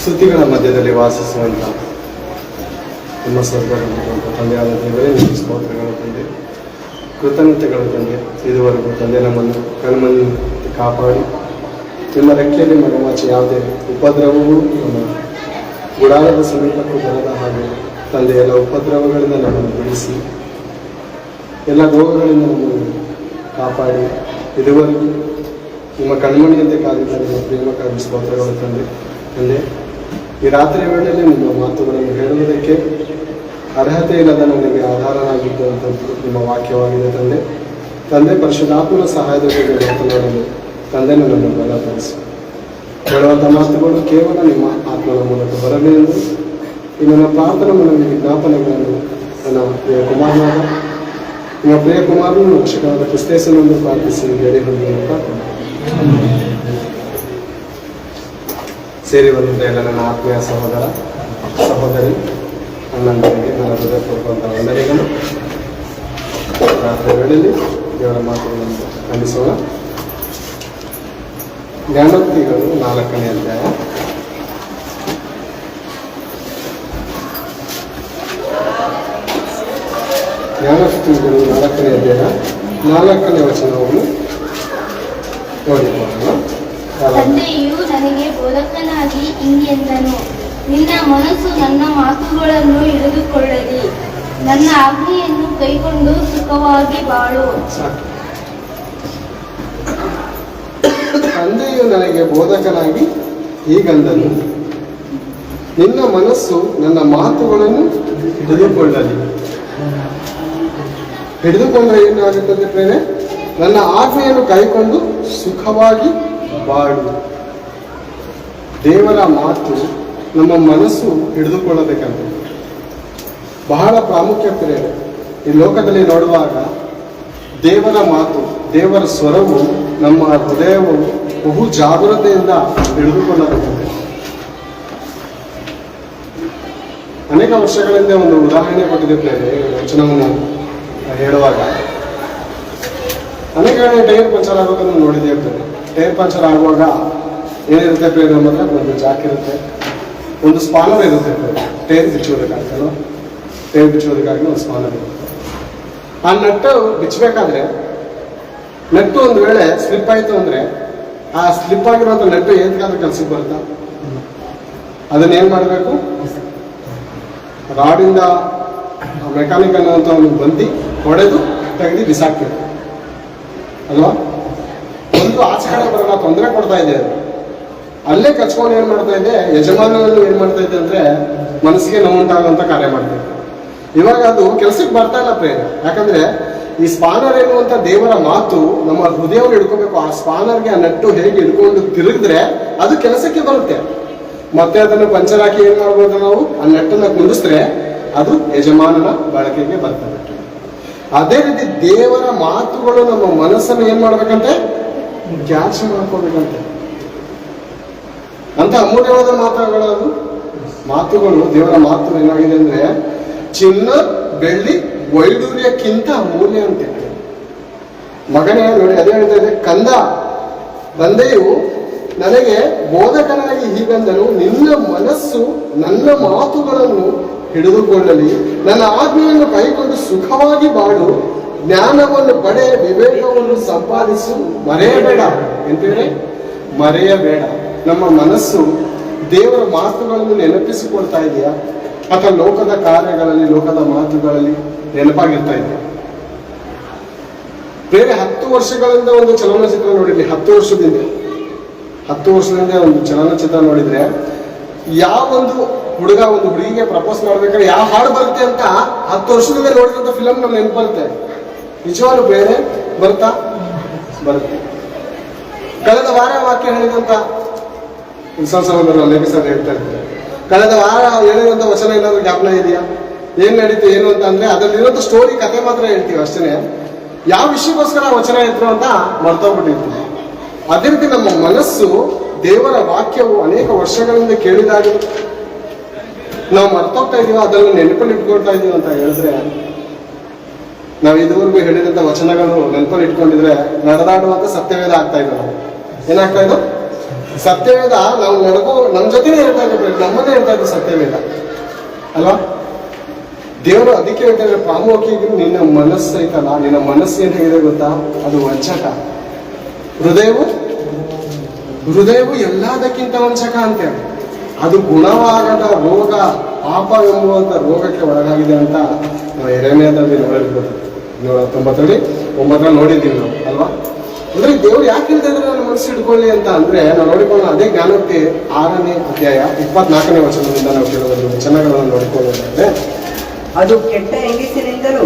ಸ್ತುತಿಗಳ ಮಧ್ಯದಲ್ಲಿ ವಾಸಿಸುವಂಥ ನಿಮ್ಮ ಸ್ವರ್ಗದಲ್ಲಿರುವಂಥ ತಂದೆಯಾದ ದೇವರೇ ನಿಮ್ಮ ಸ್ತೋತ್ರಗಳು ತಂದೆ, ಕೃತಜ್ಞತೆಗಳು ತಂದೆ. ಇದುವರೆಗೂ ತಂದೆ ನಮ್ಮನ್ನು ಕಣ್ಮಣ್ಣು ಕಾಪಾಡಿ ನಿಮ್ಮ ರೆಕ್ಕೆಯಲ್ಲಿ ಮಗಮಾಚಿ ಯಾವುದೇ ಉಪದ್ರವವೂ ನಮ್ಮ ಗುಡಾರದ ಸಮೀಪಕ್ಕೂ ಬರದ ಹಾಗೆ ತಂದೆ ಎಲ್ಲ ಉಪದ್ರವಗಳಿಂದ ನಮ್ಮನ್ನು ಬಿಡಿಸಿ ಎಲ್ಲ ರೋಗಗಳಿಂದ ನಮ್ಮನ್ನು ಕಾಪಾಡಿ ಇದುವರೆಗೂ ನಿಮ್ಮ ಕಣ್ಮಣಿಯಂತೆ ಕಾದಿದ್ದ ನಿಮ್ಮ ಪ್ರೇಮಕ್ಕಾಗಿ ಸ್ತೋತ್ರಗಳು ತಂದೆ. ಈ ರಾತ್ರಿ ವೇಳೆಯಲ್ಲಿ ನಿಮ್ಮ ಮಾತುಗಳನ್ನು ಹೇಳುವುದಕ್ಕೆ ಅರ್ಹತೆ ಇಲ್ಲದ ನನಗೆ ಆಧಾರನಾಗಿದ್ದಂಥದ್ದು ನಿಮ್ಮ ವಾಕ್ಯವಾಗಿದೆ ತಂದೆ. ಪರಿಶುದ್ಧಾತ್ಮನ ಸಹಾಯದೊಂದಿಗೆ ಮಾತನಾಡಲು ತಂದೆ ನನ್ನನ್ನು ಬಲಪಡಿಸಿ ಹೇಳುವಂಥ ಮಾತುಗಳು ಕೇವಲ ನಿಮ್ಮ ಆತ್ಮನ ಮೂಲಕ ಬರಲಿ ಎಂದು ಈ ನನ್ನ ಪ್ರಾರ್ಥನಾ ಮನವಿ ವಿಜ್ಞಾಪನೆಗಳನ್ನು ನನ್ನ ಪ್ರಿಯ ಕುಮಾರನಾದ ನಿಮ್ಮ ಪ್ರಿಯ ಕುಮಾರನು ರಕ್ಷಕನಾದ ಕ್ರಿಸ್ತೇಸನನ್ನು ಪ್ರಾರ್ಥಿಸಿ ಬೇರೆ ಹೊಂದಿರುತ್ತಾ ಸೇರಿ ಬಂದಿದ್ದ ಎಲ್ಲ ನನ್ನ ಆತ್ಮೀಯ ಸಹೋದರ ಸಹೋದರಿ ಅಣ್ಣಂದರಿಗೆ ನನ್ನ ಹೃದಯಪೂರ್ವಕಂತ ವಂದನೆಗಳು. ರಾತ್ರಿ ವೇಳೆಯಲ್ಲಿ ದೇವರ ಮಾತುಗಳನ್ನು ಖಂಡಿಸೋಣ. ಜ್ಞಾನೋಕ್ತಿಗಳು 4ನೇ ಅಧ್ಯಾಯ. ಜ್ಞಾನೋಕ್ತಿಗಳು 4ನೇ ಅಧ್ಯಾಯ 4ನೇ ವಚನವನ್ನು ನೋಡಿಕೊಳ್ಳೋಣ. ತಂದೆಯು ನನಗೆ ಬೋಧಕನಾಗಿ ಹಿಂಗೆಂದನು, ನಿನ್ನ ಮನಸ್ಸು ನನ್ನ ಮಾತುಗಳನ್ನು ಹಿಡಿದುಕೊಳ್ಳಲಿ, ನನ್ನ ಆಜ್ಞೆಯನ್ನು ಕೈಕೊಂಡು ಸುಖವಾಗಿ ಬಾಳು. ತಂದೆಯು ನನಗೆ ಬೋಧಕನಾಗಿ ಹೀಗಂದನು, ನಿನ್ನ ಮನಸ್ಸು ನನ್ನ ಮಾತುಗಳನ್ನು ಹಿಡಿದುಕೊಂಡ್ರೆ ಏನಾಗುತ್ತದೆ ಪ್ರೇರೆ? ನನ್ನ ಆಜ್ಞೆಯನ್ನು ಕೈಕೊಂಡು ಸುಖವಾಗಿ ಬಾಳು. ದೇವರ ಮಾತು ನಮ್ಮ ಮನಸ್ಸು ಹಿಡಿದುಕೊಳ್ಳಬೇಕಂತ ಬಹಳ ಪ್ರಾಮುಖ್ಯತೆ ಇದೆ. ಈ ಲೋಕದಲ್ಲಿ ನೋಡುವಾಗ ದೇವರ ಮಾತು, ದೇವರ ಸ್ವರವು ನಮ್ಮ ಹೃದಯವು ಬಹು ಜಾಗೃತೆಯಿಂದ ಹಿಡಿದುಕೊಳ್ಳಬೇಕಂತೆ. ಅನೇಕ ವರ್ಷಗಳಿಂದ ಒಂದು ಉದಾಹರಣೆ ಕೊಟ್ಟಿದ್ದೇನೆ ವಚನವನ್ನು ಹೇಳುವಾಗ. ಅನೇಕ ಟೈರ್ ಪಂಚರ್ ಆಗೋದನ್ನು ನೋಡಿದೇ ಇರ್ತದೆ. ಟೈರ್ ಪಂಚರ್ ಆಗುವಾಗ ಏನಿರುತ್ತೆ ಪ್ರೇರ ಅಂದ್ರೆ ಒಂದು ಜಾಕ್ ಇರುತ್ತೆ, ಒಂದು ಸ್ಪಾನರ್ ಇರುತ್ತೆ. ಟೈರ್ ಬಿಚ್ಚೋದಕ್ಕಾಗ್ತಲ್ಲ, ಟೈರ್ ಬಿಚ್ಚೋದಕ್ಕಾಗಿ ಒಂದು ಸ್ಪಾನರ್ ಇರುತ್ತೆ. ಆ ನಟ್ಟು ಬಿಚ್ಚಬೇಕಾದ್ರೆ ನಟ್ಟು ಒಂದು ವೇಳೆ ಸ್ಲಿಪ್ ಆಯಿತು ಅಂದರೆ ಆ ಸ್ಲಿಪ್ ಆಗಿರುವಂಥ ನಟ್ಟು ಏನ್ಕಾದ್ರೂ ಕೆಲಸಕ್ಕೆ ಬರುತ್ತಾ? ಅದನ್ನೇನು ಮಾಡಬೇಕು? ರಾಡಿಂದ ಮೆಕ್ಯಾನಿಕ್ ಅನ್ನುವಂಥ ಒಂದು ಬಂದು ಹೊಡೆದು ತೆಗೆದು ಬಿಸಾಕ್ಬೇಕು ಅಲ್ವಾ? ಒಂದು ಆಚೆ ಕಡೆ ಬರೋಣ ತೊಂದರೆ ಕೊಡ್ತಾ ಇದೆ. ಅದು ಅಲ್ಲೇ ಕಚ್ಕೊಂಡು ಏನು ಮಾಡ್ತಾ ಇದೆ, ಯಜಮಾನನನ್ನು ಏನು ಮಾಡ್ತಾ ಇದೆ ಅಂದರೆ ಮನಸ್ಸಿಗೆ ನೋವುಂಟಾಗುವಂಥ ಕಾರ್ಯ ಮಾಡ್ತಾ ಇದೆ. ಇವಾಗ ಅದು ಕೆಲಸಕ್ಕೆ ಬರ್ತಾ ಇಲ್ಲ ಪ್ರೇರ. ಯಾಕಂದ್ರೆ ಈ ಸ್ಪಾನರ್ ಎನ್ನುವಂಥ ದೇವರ ಮಾತು ನಮ್ಮ ಹೃದಯವನ್ನು ಹಿಡ್ಕೋಬೇಕು. ಆ ಸ್ಪಾನರ್ಗೆ ಆ ನಟ್ಟು ಹೇಗೆ ಹಿಡ್ಕೊಂಡು ತಿರುಗಿದ್ರೆ ಅದು ಕೆಲಸಕ್ಕೆ ಬರುತ್ತೆ. ಮತ್ತೆ ಅದನ್ನು ಪಂಚರ್ ಹಾಕಿ ಏನ್ ಮಾಡ್ಬೋದು ನಾವು? ಆ ನಟ್ಟನ್ನ ಕುಂದಿಸಿದ್ರೆ ಅದು ಯಜಮಾನನ ಬಳಕೆಗೆ ಬರ್ತದೆ. ಅದೇ ರೀತಿ ದೇವರ ಮಾತುಗಳು ನಮ್ಮ ಮನಸ್ಸನ್ನು ಏನ್ ಮಾಡ್ಬೇಕಂತೆ? ಕ್ಯಾಚ್ ಮಾಡ್ಕೋಬೇಕಂತೆ. ಅಂತ ಅಮೂಲ್ಯವಾದ ಮಾತುಗಳು ದೇವರ ಮಾತು ಏನಾಗಿದೆ ಅಂದ್ರೆ ಚಿನ್ನ ಬೆಳ್ಳಿ ವೈಡೂರ್ಯಕ್ಕಿಂತ ಅಮೂಲ್ಯ ಅಂತ. ಮಗನೇ ನೋಡಿ ಅದೇ ಹೇಳ್ತಾ ಇದೆ, ತಂದೆಯು ನನಗೆ ಬೋಧಕನಾಗಿ ಹೀಗಂದನು, ನಿನ್ನ ಮನಸ್ಸು ನನ್ನ ಮಾತುಗಳನ್ನು ಹಿಡಿದುಕೊಳ್ಳಲಿ, ನನ್ನ ಆಜ್ಞೆಯನ್ನು ಕೈಕೊಂಡು ಸುಖವಾಗಿ ಬಾಳು, ಜ್ಞಾನವನ್ನು ಪಡೆ, ವಿವೇಕವನ್ನು ಸಂಪಾದಿಸು, ಮರೆಯಬೇಡ. ಎಂತೇಳಿ ಮರೆಯಬೇಡ. ನಮ್ಮ ಮನಸ್ಸು ದೇವರ ಮಾತುಗಳನ್ನು ನೆನಪಿಸಿಕೊಳ್ತಾ ಇದೆಯಾ ಅಥವಾ ಲೋಕದ ಕಾರ್ಯಗಳಲ್ಲಿ, ಲೋಕದ ಮಾತುಗಳಲ್ಲಿ ನೆನಪಾಗಿರ್ತಾ ಇದೆಯಾ? ಬೇರೆ 10 ವರ್ಷಗಳಿಂದ ಒಂದು ಚಲನಚಿತ್ರ ನೋಡಿದ್ವಿ. 10 ವರ್ಷದಿಂದ ಒಂದು ಚಲನಚಿತ್ರ ನೋಡಿದ್ರೆ ಯಾವ ಒಂದು ಹುಡುಗ ಒಂದು ಹುಡುಗಿಗೆ ಪ್ರಪೋಸ್ ಮಾಡ್ಬೇಕಾದ್ರೆ ಯಾವ ಹಾಡು ಬರುತ್ತೆ ಅಂತ 10 ವರ್ಷದಿಂದ ನೋಡಿದಂತ ಫಿಲಮ್ ನಮ್ಗೆ ನೆನಪು ಬರುತ್ತೆ. ನಿಜವಾಗ್ಲೂ ಬೇರೆ ಬರುತ್ತೆ. ಕಳೆದ ವಾರ ವಾಕ್ಯ ಹೇಳಿದಂತ ಸಹೋದರ ಲೇಖ ಸರ್ ಹೇಳ್ತಾ ಇರ್ತಾರೆ, ಕಳೆದ ವಾರ ಹೇಳಿರುವಂತ ವಚನ ಏನಾದ್ರು ಜ್ಞಾಪನ ಇದೆಯಾ? ಏನ್ ನಡೀತು ಏನು ಅಂತ ಅಂದ್ರೆ ಅದರಲ್ಲಿರುವಂತ ಸ್ಟೋರಿ ಕಥೆ ಮಾತ್ರ ಹೇಳ್ತೀವಿ ಅಷ್ಟೇ. ಯಾವ ವಿಷಯಕ್ಕೋಸ್ಕರ ವಚನ ಇದ್ರು ಅಂತ ಮರ್ತೋಗ್ಬಿಟ್ಟಿರ್ತೀವಿ. ಅದೇ ರೀತಿ ನಮ್ಮ ಮನಸ್ಸು ದೇವರ ವಾಕ್ಯವು ಅನೇಕ ವರ್ಷಗಳಿಂದ ಕೇಳಿದಾಗ ನಾವು ಮರ್ತೋಗ್ತಾ ಇದೀವ, ಅದನ್ನು ನೆನಪಲ್ಲಿ ಇಟ್ಕೊಳ್ತಾ ಇದೀವಿ ಅಂತ ಹೇಳಿದ್ರೆ, ನಾವು ಇದುವರೆಗೂ ಹೇಳಿದಂತ ವಚನಗಳು ನೆನಪಲ್ಲಿ ಇಟ್ಕೊಂಡಿದ್ರೆ ನಡೆದಾಡುವಂತ ಸತ್ಯವೇದ ಆಗ್ತಾ ಇದ್ದ. ಏನಾಗ್ತಾ ಇದ್ದು? ಸತ್ಯವೇದ ನಾವು ನಮ್ಮ ಜೊತೆನೇ ಇರ್ತಾ ಇದ್ದೀವಿ, ನಮ್ಮನ್ನೇ ಇರ್ತಾ ಇದ್ದು ಸತ್ಯವೇದ ಅಲ್ವಾ? ದೇವರು ಅದಕ್ಕೆ ಹೇಳ್ತಾರೆ ಪ್ರಾಮುಖ್ಯವಾಗಿ ನಿನ್ನ ಮನಸ್ಸು ಐತಲ್ಲ, ನಿನ್ನ ಮನಸ್ಸು ಏನಾಗಿದೆ ಗೊತ್ತಾ, ಅದು ವಂಚಕ. ಹೃದಯವು ಎಲ್ಲದಕ್ಕಿಂತ ವಂಚಕ ಅಂತೇಳಿ, ಅದು ಗುಣವಾಗದ ರೋಗ, ಪಾಪ ಎಂಬುವಂತ ರೋಗಕ್ಕೆ ಒಳಗಾಗಿದೆ ಅಂತ ನಾವು ಯೆರೆಮೀಯದಲ್ಲಿ ನೋಡಿರ್ಬೋದು. 9:9 ನೋಡಿದ್ದೀವಿ ನಾವು ಅಲ್ವಾ? ಅಂದ್ರೆ ದೇವ್ರು ಯಾಕೆ ಹೇಳ್ತಾ ಇದ್ರೆ ನನ್ನ ಮನಸ್ಸು ಇಟ್ಕೊಳ್ಳಿ ಅಂತ ಅಂದ್ರೆ ನಾವು ನೋಡಿಕೊಂಡು ಅದೇ ಜ್ಞಾನೋಕ್ತಿ 6ನೇ ಅಧ್ಯಾಯ 24ನೇ ವಚನದಿಂದ ನಾವು ಕೆಲವೊಂದು ವಚನಗಳನ್ನು ನೋಡಿಕೊಳ್ಳೋದಾದ್ರೆ, ಅದು ಕೆಟ್ಟ ಹೆಂಗಸಿನಿಂದಲೂ,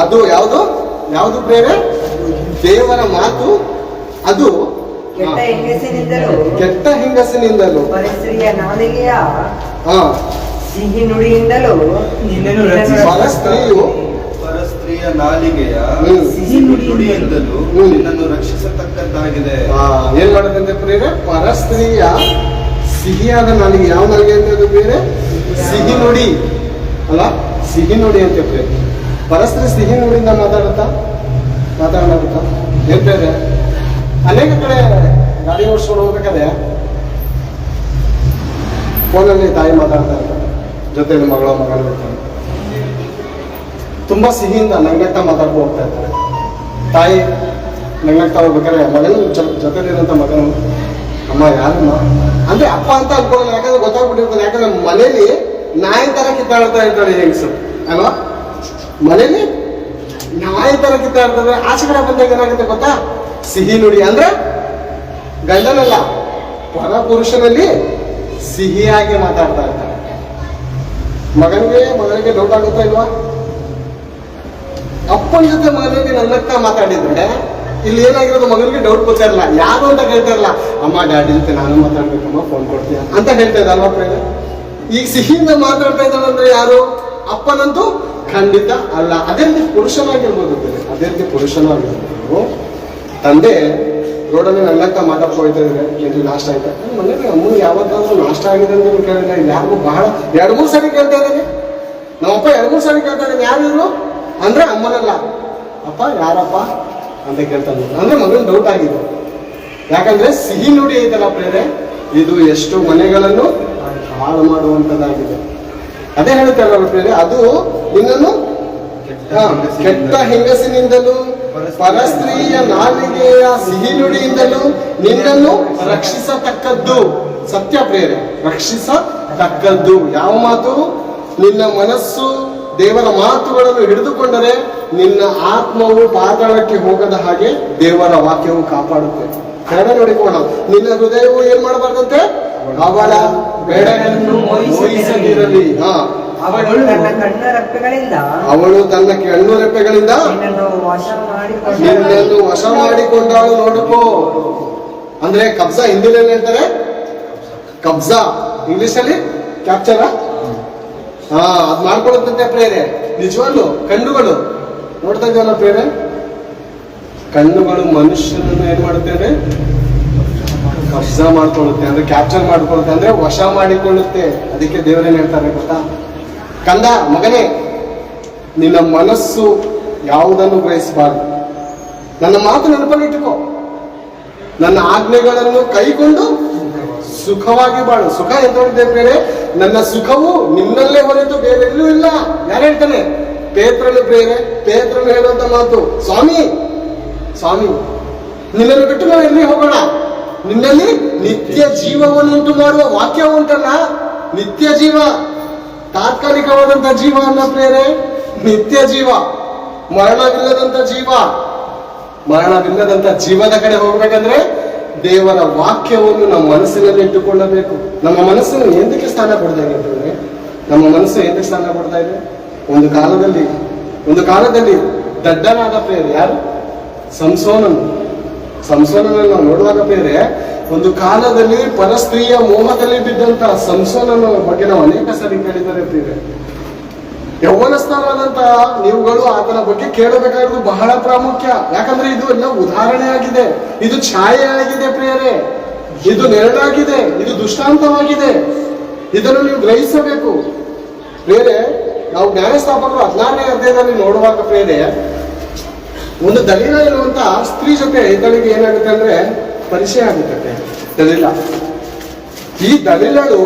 ಅದು ಯಾವುದು ಬೇರೆ ದೇವರ ಮಾತು, ಅದು ಕೆಟ್ಟ ಹೆಂಗಸಿನಿಂದಲೂ ಪರಸ್ತ್ರೀಯ ನಾಲಿಗೆಯ ಸಿಹಿ ನುಡಿಯಿಂದಲೂ ಪರಸ್ತ್ರೀಯ ನಾಲಿಗೆಯ ಸಿಹಿ ನುಡಿಯಿಂದಲೂ ನಿನ್ನನ್ನು ರಕ್ಷಿಸತಕ್ಕದ್ದಾಗಿದೆ. ಏನ್ ಮಾಡೋದಂತೆ ಪ್ರೇರೆ? ಪರಸ್ತ್ರೀಯ ಸಿಹಿಯಾದ ನಾಲಿಗೆ. ಯಾವ ನಾಲಿಗೆ ಅಂತ ಅದು ಬೇರೆ? ಸಿಹಿ ನುಡಿ ಅಲ್ಲ, ಸಿಹಿ ನುಡಿ ಅಂತ ಪ್ರೇರೆ. ಪರಸ್ತ್ರೀ ಸಿಹಿ ನುಡಿಯಿಂದ ಮಾತಾಡುತ್ತಾ ಏನ್ ಬೇರೆ? ಅನೇಕ ಕಡೆ ಗಾಡಿ ಓಡಿಸ್ಕೊಂಡು ಹೋಗ್ಬೇಕಾದ್ರೆ ಫೋನಲ್ಲಿ ತಾಯಿ ಮಾತಾಡ್ತಾ ಇರ್ತಾರೆ, ಜೊತೆಯಲ್ಲಿ ಮಗಳು ಇರ್ತಾರೆ, ತುಂಬಾ ಸಿಹಿಯಿಂದ ನಗ್ನಗ್ತಾ ಮಾತಾಡ್ಕೊಂಡು ಹೋಗ್ತಾ ಇರ್ತಾರೆ. ತಾಯಿ ನಗ್ನಗ್ತಾ ಹೋಗ್ಬೇಕಾದ್ರೆ ಮಗನು ಜೊತೆಲಿರೋಂಥ ಮಗನು, ಅಮ್ಮ ಯಾರಮ್ಮ ಅಂದ್ರೆ ಅಪ್ಪ ಅಂತ ಅನ್ಕೊಳ್ಳಲ್ಲ, ಯಾಕಂದ್ರೆ ಗೊತ್ತಾಗ್ಬಿಟ್ಟಿರ್ತದೆ. ಯಾಕಂದ್ರೆ ಮನೇಲಿ ನಾಯಿ ತರ ಕಿತ್ತಾಡ್ತಾ ಇರ್ತಾರೆ ಹೆಂಗಸು ಅಲ್ವಾ? ಮನೇಲಿ ನಾಯಿ ತರ ಕಿತ್ತಾಡ್ತಾರೆ. ಆಚೆ ಕಡೆ ಬಂದಾಗ ಏನಾಗುತ್ತೆ ಗೊತ್ತಾ? ಸಿಹಿ ನುಡಿ ಅಂದ್ರೆ ಗಂಡನಲ್ಲ, ಪರ ಪುರುಷನಲ್ಲಿ ಸಿಹಿಯಾಗಿ ಮಾತಾಡ್ತಾ ಇರ್ತಾರೆ. ಮಗನಿಗೆ ಡೌಟ್ ಆಗುತ್ತಾ ಇಲ್ವಾ? ಅಪ್ಪನ ಜೊತೆ ಮಗನಿಗೆ ನನ್ನಕ್ಕ ಮಾತಾಡಿದ್ರೆ ಇಲ್ಲಿ ಏನಾಗಿರೋದು, ಮಗನಿಗೆ ಡೌಟ್ ಗೊತ್ತಾ ಇರಲ್ಲ, ಯಾರು ಅಂತ ಹೇಳ್ತಾ ಇರಲ್ಲ. ಅಮ್ಮ ಡ್ಯಾಡಿ ಜೊತೆ ನಾನು ಮಾತಾಡ್ಬೇಕಮ್ಮ, ಫೋನ್ ಕೊಡ್ತೀಯ ಅಂತ ಹೇಳ್ತಾ ಇದ್ದಲ್ವಾ ಪ್ರೇಮ? ಈಗ ಸಿಹಿಯಿಂದ ಮಾತಾಡ್ತಾ ಇದ್ದಾನಂದ್ರೆ ಯಾರು? ಅಪ್ಪನಂತೂ ಖಂಡಿತ ಅಲ್ಲ. ಅದೇ ರೀತಿ ಪುರುಷನಾಗಿರ್ಬೋದು, ಅದೇ ರೀತಿ ಪುರುಷನಾಗಿರ್ಬೋದು. ತಂದೆ ರೋಡಲ್ಲಿ ನನ್ನಕ್ಕ ಮಾತಾಡ್ಕೊಳ್ತಾ ಇದ್ರೆ, ಏನ್ರಿ ನಾಷ್ಟ ಆಯ್ತಾ? ಮನೇಲಿ ಅಮ್ಮನಿಗೆ ಯಾವತ್ತಾದ್ರೂ ನಾಷ್ಟ ಆಗಿದೆ ಅಂತ ಕೇಳಿಲ್ಲ. ಯಾರಿಗೂ ಬಹಳ 2-3 ಸಾರಿ ಕೇಳ್ತಾ ಇದ್ದೀನಿ. ನಮ್ಮಪ್ಪ 2-3 ಸಾರಿ ಕೇಳ್ತಾ ಇದ್ದೀನಿ, ಯಾರು ಅಂದ್ರೆ ಅಮ್ಮನಲ್ಲ, ಅಪ್ಪ ಯಾರಪ್ಪ ಅಂತ ಕೇಳ್ತಾನೆ. ಅಂದ್ರೆ ಮಗನ ಡೌಟ್ ಆಗಿದೆ. ಯಾಕಂದ್ರೆ ಸಿಹಿ ನುಡಿ ಐತಲ್ಲ ಪ್ರೇರೆ, ಇದು ಎಷ್ಟು ಮನೆಗಳನ್ನು ಹಾಳು ಮಾಡುವಂತದ್ದಾಗಿದೆ. ಅದೇ ಹೇಳ್ತಾರಲ್ಲ ಪ್ರೇರೆ, ಅದು ನಿನ್ನನ್ನು ಕೆಟ್ಟ ಹೆಂಗಸಿನಿಂದಲೂ ಪರಸ್ತ್ರೀಯ ನಾಲಿಗೆಯ ಸಿಹಿ ನುಡಿಯಿಂದಲೂ ನಿನ್ನನ್ನು ರಕ್ಷಿಸತಕ್ಕದ್ದು. ಸತ್ಯ ಪ್ರೇರೆ, ರಕ್ಷಿಸತಕ್ಕದ್ದು. ಯಾವ ಮಾತು? ನಿನ್ನ ಮನಸ್ಸು ದೇವರ ಮಾತುಗಳನ್ನು ಹಿಡಿದುಕೊಂಡರೆ ನಿನ್ನ ಆತ್ಮವು ಪಾತಾಳಕ್ಕೆ ಹೋಗದ ಹಾಗೆ ದೇವರ ವಾಕ್ಯವು ಕಾಪಾಡುತ್ತೆ. ಕನ್ನಡ ನೋಡಿಕೋಣ. ನಿನ್ನ ಹೃದಯವು ಏನ್ ಮಾಡಬಾರ್ದಂತೆ? ಅವಳ ಬೆಳಗನ್ನು ಮೋಹಿಸದಿರಲಿ. ಅವಳು ತನ್ನ ಕಣ್ಣು ರೆಪ್ಪೆಗಳಿಂದ ನಿನ್ನನ್ನು ವಶ ಮಾಡಿಕೊಂಡಾಳು. ನೋಡಿಕೋ ಅಂದ್ರೆ ಕಬ್ಜಾ, ಹಿಂದಿಲಿ ಹೇಳ್ತಾರೆ ಕಬ್ಜಾ, ಇಂಗ್ಲಿಷ್ ಅಲ್ಲಿ ಕ್ಯಾಪ್ಚರ. ಅದ್ ಮಾಡ್ಕೊಳ್ಳುತ್ತಂತೆ ಪ್ರೇರೆ. ನಿಜವಾಗ್ಲು ಕಣ್ಣುಗಳು ನೋಡ್ತಾ ಇದ್ದೀವಲ್ಲ ಪ್ರೇರೆ, ಕಣ್ಣುಗಳು ಮನುಷ್ಯನನ್ನು ಏನ್ ಮಾಡುತ್ತೇವೆ? ಕಬ್ಜಾ ಮಾಡ್ಕೊಳ್ಳುತ್ತೆ, ಅಂದ್ರೆ ಕ್ಯಾಪ್ಚರ್ ಮಾಡ್ಕೊಳ್ಳುತ್ತೆ, ಅಂದ್ರೆ ವಶ ಮಾಡಿಕೊಳ್ಳುತ್ತೆ. ಅದಕ್ಕೆ ದೇವರೇನ್ ಹೇಳ್ತಾರೆ ಗೊತ್ತಾ? ಕಂದ ಮಗನೇ, ನಿನ್ನ ಮನಸ್ಸು ಯಾವುದನ್ನು ಗ್ರಹಿಸಬಾರ್ದು. ನನ್ನ ಮಾತು ನೆನಪಲ್ಲಿಟ್ಟುಕೋ, ನನ್ನ ಆಜ್ಞೆಗಳನ್ನು ಕೈಕೊಂಡು ಸುಖವಾಗಿ ಬಾಳು. ಸುಖ ಎಂತ ಬೇರೆ? ನನ್ನ ಸುಖವು ನಿನ್ನಲ್ಲೇ ಹೊರತು ಬೇರೆ ಎಲ್ಲೂ ಇಲ್ಲ. ಯಾರು ಹೇಳ್ತಾನೆ? ಪೇತ್ರನು ಬೇರೆ. ಪೇತ್ರನು ಹೇಳುವಂತ ಮಾತು, ಸ್ವಾಮಿ ನಿನ್ನನ್ನು ಬಿಟ್ಟು ನಾವು ಎಲ್ಲಿ ಹೋಗೋಣ? ನಿನ್ನಲ್ಲಿ ನಿತ್ಯ ಜೀವವನ್ನುಂಟು ಮಾಡುವ ವಾಕ್ಯ ಉಂಟಲ್ಲ, ನಿತ್ಯ ಜೀವ, ತಾತ್ಕಾಲಿಕವಾದಂತ ಜೀವ ಅಲ್ಲ ಪ್ರೇರೆ, ನಿತ್ಯ ಜೀವ, ಮರಣವಿಲ್ಲದಂತ ಜೀವದ ಕಡೆ ಹೋಗ್ಬೇಕಂದ್ರೆ ದೇವರ ವಾಕ್ಯವನ್ನು ನಮ್ಮ ಮನಸ್ಸಿನಲ್ಲಿ ಇಟ್ಟುಕೊಳ್ಳಬೇಕು. ನಮ್ಮ ಮನಸ್ಸನ್ನು ಎಂದಕ್ಕೆ ಸ್ಥಾನ ಕೊಡ್ತಾ ಇದೆ ಅಂತಂದ್ರೆ, ನಮ್ಮ ಮನಸ್ಸು ಎಂದಕ್ಕೆ ಸ್ಥಾನ ಕೊಡ್ತಾ ಇದೆ? ಒಂದು ಕಾಲದಲ್ಲಿ ದಡ್ಡನಾದ ಪ್ರೇರೆ ಯಾರು? ಸಂಸೋನನ್ನು ನಾವು ನೋಡುವಾಗ ಬೇರೆ, ಒಂದು ಕಾಲದಲ್ಲಿ ಪರಸ್ತ್ರೀಯ ಮೋಹದಲ್ಲಿ ಬಿದ್ದಂತ ಸಂಸೋನನ ಬಗ್ಗೆ ನಾವು ಅನೇಕ ಸಾರಿ ಕೇಳಿದ್ದಾರೆ ಪ್ರೇರೆ. ಯೌವನಸ್ಥರಾದಂತಹ ನೀವುಗಳು ಆತನ ಬಗ್ಗೆ ಕೇಳಬೇಕಾಗಿರೋದು ಬಹಳ ಪ್ರಾಮುಖ್ಯ. ಯಾಕಂದ್ರೆ ಇದು ಎಲ್ಲ ಉದಾಹರಣೆ ಆಗಿದೆ, ಇದು ಛಾಯೆ ಆಗಿದೆ ಪ್ರಿಯರೇ, ಇದು ನೆರಳಾಗಿದೆ, ಇದು ದೃಷ್ಟಾಂತವಾಗಿದೆ. ಇದನ್ನು ನೀವು ಗ್ರಹಿಸಬೇಕು ಪ್ರಿಯರೇ. ನಾವು ನ್ಯಾಯಸ್ಥಾಪಕರು 16ನೇ ಅಧ್ಯಾಯದಲ್ಲಿ ನೋಡುವಾಗ ಪ್ರಿಯರೇ, ಒಂದು ದಲೀಲ ಇರುವಂತ ಸ್ತ್ರೀ ಜೊತೆ ಈತಳಿಗೆ ಏನಾಗುತ್ತೆ ಅಂದ್ರೆ ಪರಿಚಯ ಆಗುತ್ತೆ. ದಲೀಲ ಈ ದಲಿಲಳು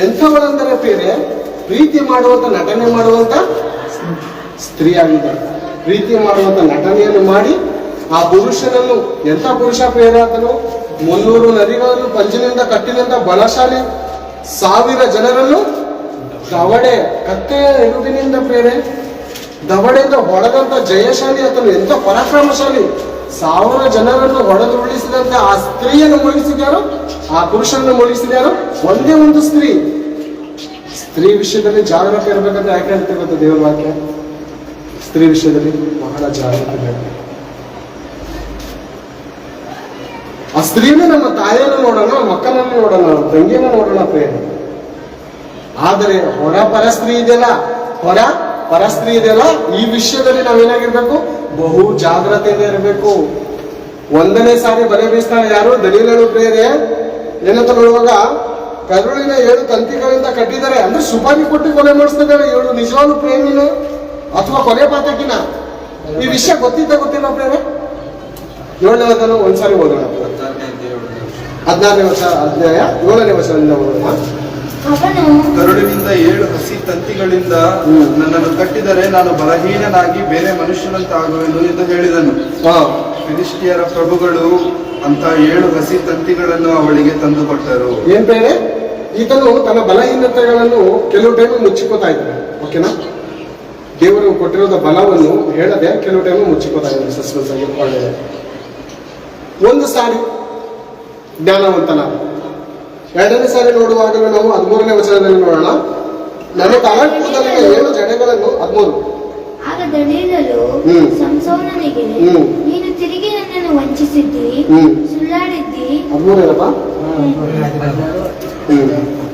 ಎಂಥವಳೆಂದರೆ ಬೇರೆ ಪ್ರೀತಿ ಮಾಡುವಂತ ನಟನೆ ಮಾಡುವಂತ ಸ್ತ್ರೀ ಆಗಿದ್ದಾಳೆ. ಪ್ರೀತಿ ಮಾಡುವಂತ ನಟನೆಯನ್ನು ಮಾಡಿ ಆ ಪುರುಷನನ್ನು, ಎಂಥ ಪುರುಷ ಪ್ರೇರ ಆತನು, 300 ನರಿಗಳನ್ನು ಪಂಜಿನಿಂದ ಕಟ್ಟಿನಿಂದ ಬಲಶಾಲಿ 1000 ಜನರನ್ನು ದವಡೆ ಕತ್ತೆಯ ಎಲುಬಿನಿಂದ ಪ್ರೇರೆ ದವಡೆಯಿಂದ ಹೊಡೆದಂತ ಜಯಶಾಲಿ ಆತನು, ಎಂಥ ಪರಾಕ್ರಮಶಾಲಿ. 1000 ಜನರನ್ನು ಹೊಡೆದು ಉಳಿಸಿದಂತ ಆ ಸ್ತ್ರೀಯನ್ನು ಮುಳುಗಿಸಿದ್ಯಾರು, ಆ ಪುರುಷನನ್ನು ಮುಳುಗಿಸಿದ್ಯಾರು? ಒಂದೇ ಒಂದು ಸ್ತ್ರೀ. ಸ್ತ್ರೀ ವಿಷಯದಲ್ಲಿ ಜಾಗೃತಿ ಇರಬೇಕಂತ ಯಾಕೆ ಹೇಳ್ತೇವೆ ಗೊತ್ತಾ ದೇವರ ವಾಕ್ಯ? ಸ್ತ್ರೀ ವಿಷಯದಲ್ಲಿ ಬಹಳ ಜಾಗೃತಿ ಬೇಕು. ಆ ಸ್ತ್ರೀನೇ ನಮ್ಮ ತಾಯಿಯನ್ನು ನೋಡೋಣ, ಮಕ್ಕಳನ್ನು ನೋಡೋಣ, ತಂಗಿಯನ್ನು ನೋಡೋಣ ಪ್ರೇಮ. ಆದರೆ ಹೊರ ಪರಸ್ತ್ರೀ ಇದೆಯಲ್ಲ, ಹೊರ ಪರಸ್ತ್ರೀ ಇದೆಯಲ್ಲ, ಈ ವಿಷಯದಲ್ಲಿ ನಾವೇನಾಗಿರ್ಬೇಕು? ಬಹು ಜಾಗ್ರತೆಯಿಂದ ಇರಬೇಕು. 1ನೇ ಸಾರಿ ಬಲೆ ಬೀಸ್ತಾಳೆ ಯಾರು? ದಲೀಲಳು ಪ್ರೇರೆ. ಏನಂತ ನೋಡುವಾಗ ಕರುಳಿನ 7 ತಂತಿಗಳಿಂದ ಕಟ್ಟಿದ್ದಾರೆ, ಅಂದ್ರೆ ಸುಪಾರಿ ಕೊಟ್ಟು ಕೊಲೆ ಮಾಡಿಸ್ತಿದ್ದಾರೆ. ಇವಳು ನಿಜವಾಗ್ಲೂ ಪ್ರೇಮಿನ ಅಥವಾ ಕೊಲೆ ಪಾತಕಿನ? ಈ ವಿಷಯ ಗೊತ್ತಿಲ್ಲ ಪ್ರೇರೆ? 7ನೇ ಅಧ್ಯಾಯ ಒಂದ್ಸಾರಿ ಓದೋಣ. 16ನೇ ಅಧ್ಯಾಯ 7ನೇ ವಚನದಿಂದ ಓದೋಣ. ಕರುಳಿನಿಂದ 7 ಹಸಿ ತಂತಿಗಳಿಂದ ನನ್ನನ್ನು ಕಟ್ಟಿದರೆ ನಾನು ಬಲಹೀನನಾಗಿ ಬೇರೆ ಮನುಷ್ಯನಂತಾಗುವೆನು ಎಂದು ಹೇಳಿದನು. ಫಿಲಿಷ್ಟಿಯರ ಪ್ರಭುಗಳು ಅಂತ 7 ಹಸಿ ತಂತಿಗಳನ್ನು ಅವಳಿಗೆ ತಂದು ಕೊಟ್ಟರು. ಏನ್ ಬೇರೆ? ಈತನು ತನ್ನ ಬಲಹೀನತೆಗಳನ್ನು ಕೆಲವು ಟೈಮ್ ಮುಚ್ಚಿಕೋತಾ ಇದ್ದಾನೆ. ಓಕೆನಾ? ದೇವರು ಕೊಟ್ಟಿರೋದ ಬಲವನ್ನು ಹೇಳದೆ ಕೆಲವು ಟೈಮ್ ಮುಚ್ಚಿಕೋತಾ ಇದ್ದಾನೆ. ಸಸ್ಪೆನ್ಸ್ ಆಗಿ ಒಳ್ಳೆಯದು. ಒಂದು ಸಾರಿ ಜ್ಞಾನವಂತನಾದ. 2ನೇ ಸಾರಿ ನೋಡುವಾಗಲೂ ನಾವು 13ನೇ ವಚನದಲ್ಲಿ ನೋಡೋಣ. ನನ್ನ ತಲೆ ಕೂದಲಿನ 7 ಜಡೆಗಳನ್ನು 13. ಆಗ ದಲೀಲಳು ಸಂಸೋನನಿಗೆ, ನೀನು ತಿರುಗಿ ನನ್ನನ್ನು ವಂಚಿಸಿದ್ದಿ, ಸುಳ್ಳಾಡಿದ್ದಿ, 13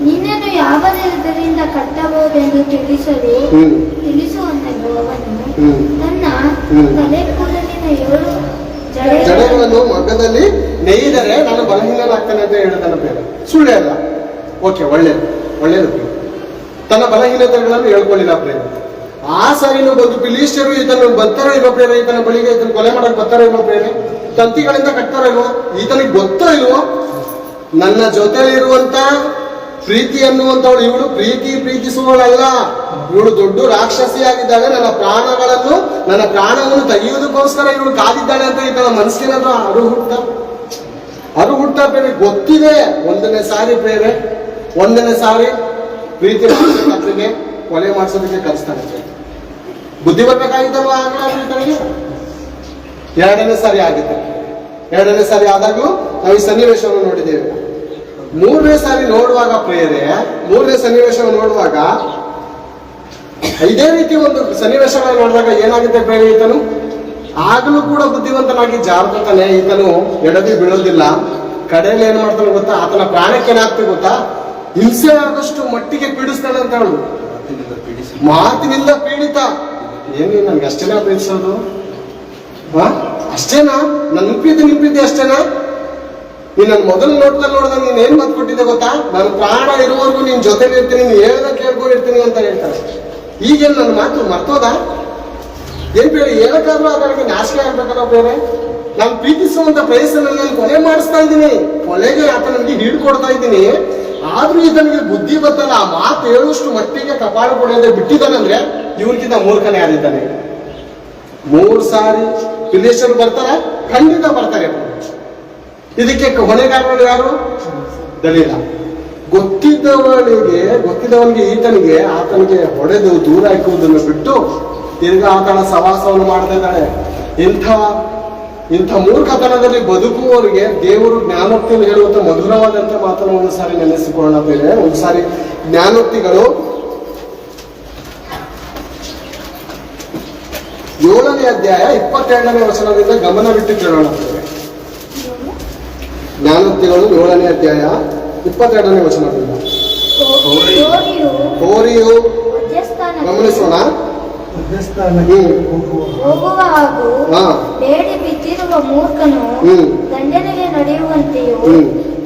ನಿನ್ನನ್ನು ಯಾವ ನೆಲದಿಂದ ಕಟ್ಟಬಹುದೆಂದು ತಿಳಿಸುವನಲ್ಲೋ ಅವನು ನನ್ನ ತಲೆ ಕೂದಲಿನ 7 ಜಡೆಗಳನ್ನು ಮಗ್ಗದಲ್ಲಿ ನೇಯ್ದರೆ ನಾನು ಬಲಹೀನನಾಗ್ತೇನೆ ಅಂತ ಹೇಳಿದನ ಬೇರೆ. ಸುಳ್ಳೆ ಅಲ್ಲ. ಓಕೆ, ಒಳ್ಳೇದು. ತನ್ನ ಬಲಹೀನತೆಗಳನ್ನು ಹೇಳ್ಕೊಳ್ಳಿಲ್ಲ ಪ್ರೇಮ. ಆ ಸಾರಿನೂ ಬಂದು ಫಿಲಿಷ್ಟಿಯರು ಇದನ್ನು ಬರ್ತಾರೋ ಇಲ್ವೋ ಪ್ರೇಮ? ಈತನ ಬಳಿಗೆ ಇದನ್ನು ಕೊಲೆ ಮಾಡಕ್ ಬರ್ತಾರೋ ಇಲ್ವೋ ಪ್ರೇಮ? ತಂತಿಗಳಿಂದ ಕಟ್ತಾರೋ ಇಲ್ವೋ? ಈತನಿಗೆ ಗೊತ್ತೋ ಇಲ್ವೋ? ನನ್ನ ಜೊತೆಲಿರುವಂತ ಪ್ರೀತಿ ಅನ್ನುವಂಥವಳು ಇವಳು ಪ್ರೀತಿಸುವವಳಲ್ಲ. ಇವಳು ದೊಡ್ಡ ರಾಕ್ಷಸಿ ಆಗಿದ್ದಾಳೆ. ನನ್ನ ಪ್ರಾಣವನ್ನು ತೆಗೆಯುವುದಕ್ಕೋಸ್ಕರ ಇವಳು ಕಾದಿದ್ದಾಳೆ ಅಂತ ಈತನ ಮನಸ್ಸಿನಾದ್ರೂ ಅರು ಹುಟ್ಟ ಪ್ರೇರೆ ಗೊತ್ತಿದೆ. 1ನೇ ಸಾರಿ ಪ್ರೇರೆ, 1ನೇ ಸಾರಿ ಪ್ರೀತಿ ಮಾಡಿಸೋದಕ್ಕೆ ಕೊಲೆ ಮಾಡಿಸೋದಕ್ಕೆ ಕಲಿಸ್ತಾನೆ. ಬುದ್ಧಿ ಬರ್ಬೇಕಾಗಿದ್ದಲ್ವ ಆಗಲಿಗೆ? 2ನೇ ಸಾರಿ ಆಗಿದ್ದೆ. 2ನೇ ಸಾರಿ ಆದಾಗ್ಲೂ ನಾವು ಈ ಸನ್ನಿವೇಶವನ್ನು ನೋಡಿದ್ದೇವೆ. 3ನೇ ಸಾರಿ ನೋಡುವಾಗ ಪ್ರೇರೆ, 3ನೇ ಸನ್ನಿವೇಶವನ್ನು ನೋಡುವಾಗ ಇದೇ ರೀತಿ ಒಂದು ಸನ್ನಿವೇಶಗಳನ್ನು ನೋಡಿದಾಗ ಏನಾಗುತ್ತೆ ಪ್ರೇರೆ? ಈತನು ಆಗಲೂ ಕೂಡ ಬುದ್ಧಿವಂತನಾಗಿ ಜಾರ್ತಾನೆ. ಈತನು ಎಡವಿ ಬೀಳೋದಿಲ್ಲ. ಕಡೆಯಲ್ಲಿ ಏನ್ ಮಾಡ್ತಾನೆ ಗೊತ್ತಾ? ಆತನ ಪ್ರಾಣಕ್ಕೆ ಏನಾಗ್ತದೆ ಗೊತ್ತಾ? ಹಿಂಸೆ ಆದಷ್ಟು ಮಟ್ಟಿಗೆ ಪೀಡಿಸ್ತಾನೆ ಅಂತ ಹೇಳುದು. ಮಾತಿನಿಂದ ಪೀಡಿತ. ಏನು ನನ್ಗೆ ಅಷ್ಟೇನಾ ಪ್ರೀತಿಸೋದು? ಅಷ್ಟೇನಾ? ನನ್ನ ಪ್ರೀತಿ ಅಷ್ಟೇನಾ? ನೀನ್ ನನ್ನ ಮೊದಲು ನೋಟದಲ್ಲಿ ನೋಡಿದಾಗ ನೀನ್ ಏನ್ ಮಾತು ಕೊಟ್ಟಿದ್ದೆ ಗೊತ್ತಾ? ನನ್ನ ಪ್ರಾಣ ಇರುವವರೆಗೂ ನಿನ್ ಜೊತೆಲಿ ಇರ್ತೀನಿ, ನೀನ್ ಹೇಳ್ದ ಕೇಳ್ಕೊಂಡಿರ್ತೀನಿ ಅಂತ ಹೇಳ್ತಾರೆ. ಈಗೇನು ನನ್ನ ಮಾತು ಮರ್ತೋದ? ಏನ್ ಬೇರೆ ಹೇಳಕ್ಕಾದ್ರೂ ಅದಕ್ಕೆ ನಾಶಕ ಆಗ್ಬೇಕಲ್ಲ ಬೇರೆ? ನಾನು ಪ್ರೀತಿಸುವಂತ ಪ್ರಯತ್ನದಲ್ಲಿ ನಾನು ಕೊಲೆ ಮಾಡಿಸ್ತಾ ಇದ್ದೀನಿ, ಕೊಲೆಗೆ ಆತ ನನಗೆ ಹಿಡ್ಕೊಡ್ತಾ ಇದ್ದೀನಿ. ಆದ್ರೂ ಈತನಿಗೆ ಬುದ್ಧಿ ಬರ್ತಲ್ಲ. ಆ ಮಾತು ಹೇಳುವಷ್ಟು ಮಟ್ಟಿಗೆ ಕಪಾಳ ಕೊಡೋದೇ ಬಿಟ್ಟಿದ್ದಾನಂದ್ರೆ ಇವನಿಗಿಂತ ಮೂರ್ಖನೇ ಆಗಿದ್ದಾನೆ. 3 ಸಾರಿ ಫಿಲಿಷ್ಟಿಯರು ಬರ್ತಾರ, ಖಂಡಿತ ಬರ್ತಾರೆ. ಇದಕ್ಕೆ ಹೊಣೆಗಾರರು ಯಾರು? ದಲೀಲ. ಗೊತ್ತಿದ್ದವನಿಗೆ ಈತನಿಗೆ ಆತನಿಗೆ ಹೊಡೆದು ದೂರ ಹಾಕುವುದನ್ನು ಬಿಟ್ಟು ತಿರ್ಗಾ ಆತನ ಸವಾಸವನ್ನು ಮಾಡ್ತಾ ಇದ್ದಾಳೆ. ಇಂಥ ಮೂರ್ಖತನದಲ್ಲಿ ಬದುಕುವವರಿಗೆ ದೇವರು ಜ್ಞಾನೋಕ್ತಿಯನ್ನು ಹೇಳುವಂತ ಮಧುರವಾದಂತ ಮಾತನ್ನು ಒಂದು ಸಾರಿ ನೆನೆಸಿಕೊಳ್ಳೋಣ ಬೇರೆ. ಒಂದು ಸಾರಿ ಜ್ಞಾನೋಕ್ತಿಗಳು 7ನೇ ಅಧ್ಯಾಯ 22ನೇ ವಚನದಿಂದ ಗಮನವಿಟ್ಟು ಕೇಳೋಣ. ಜ್ಞಾನೋಕ್ತಿಗಳು 7ನೇ ಅಧ್ಯಾಯ 22ನೇ ವಚನದಿಂದ. ಹೋರಿಯು ಗಮನಿಸೋಣ. ಹೋಗುವ ಹಾಗೂ ಬೇಡಿ ಬಿದ್ದಿರುವ ಮೂರ್ಖನು ದಂಡನೆಗೆ ನಡೆಯುವಂತೆಯೂ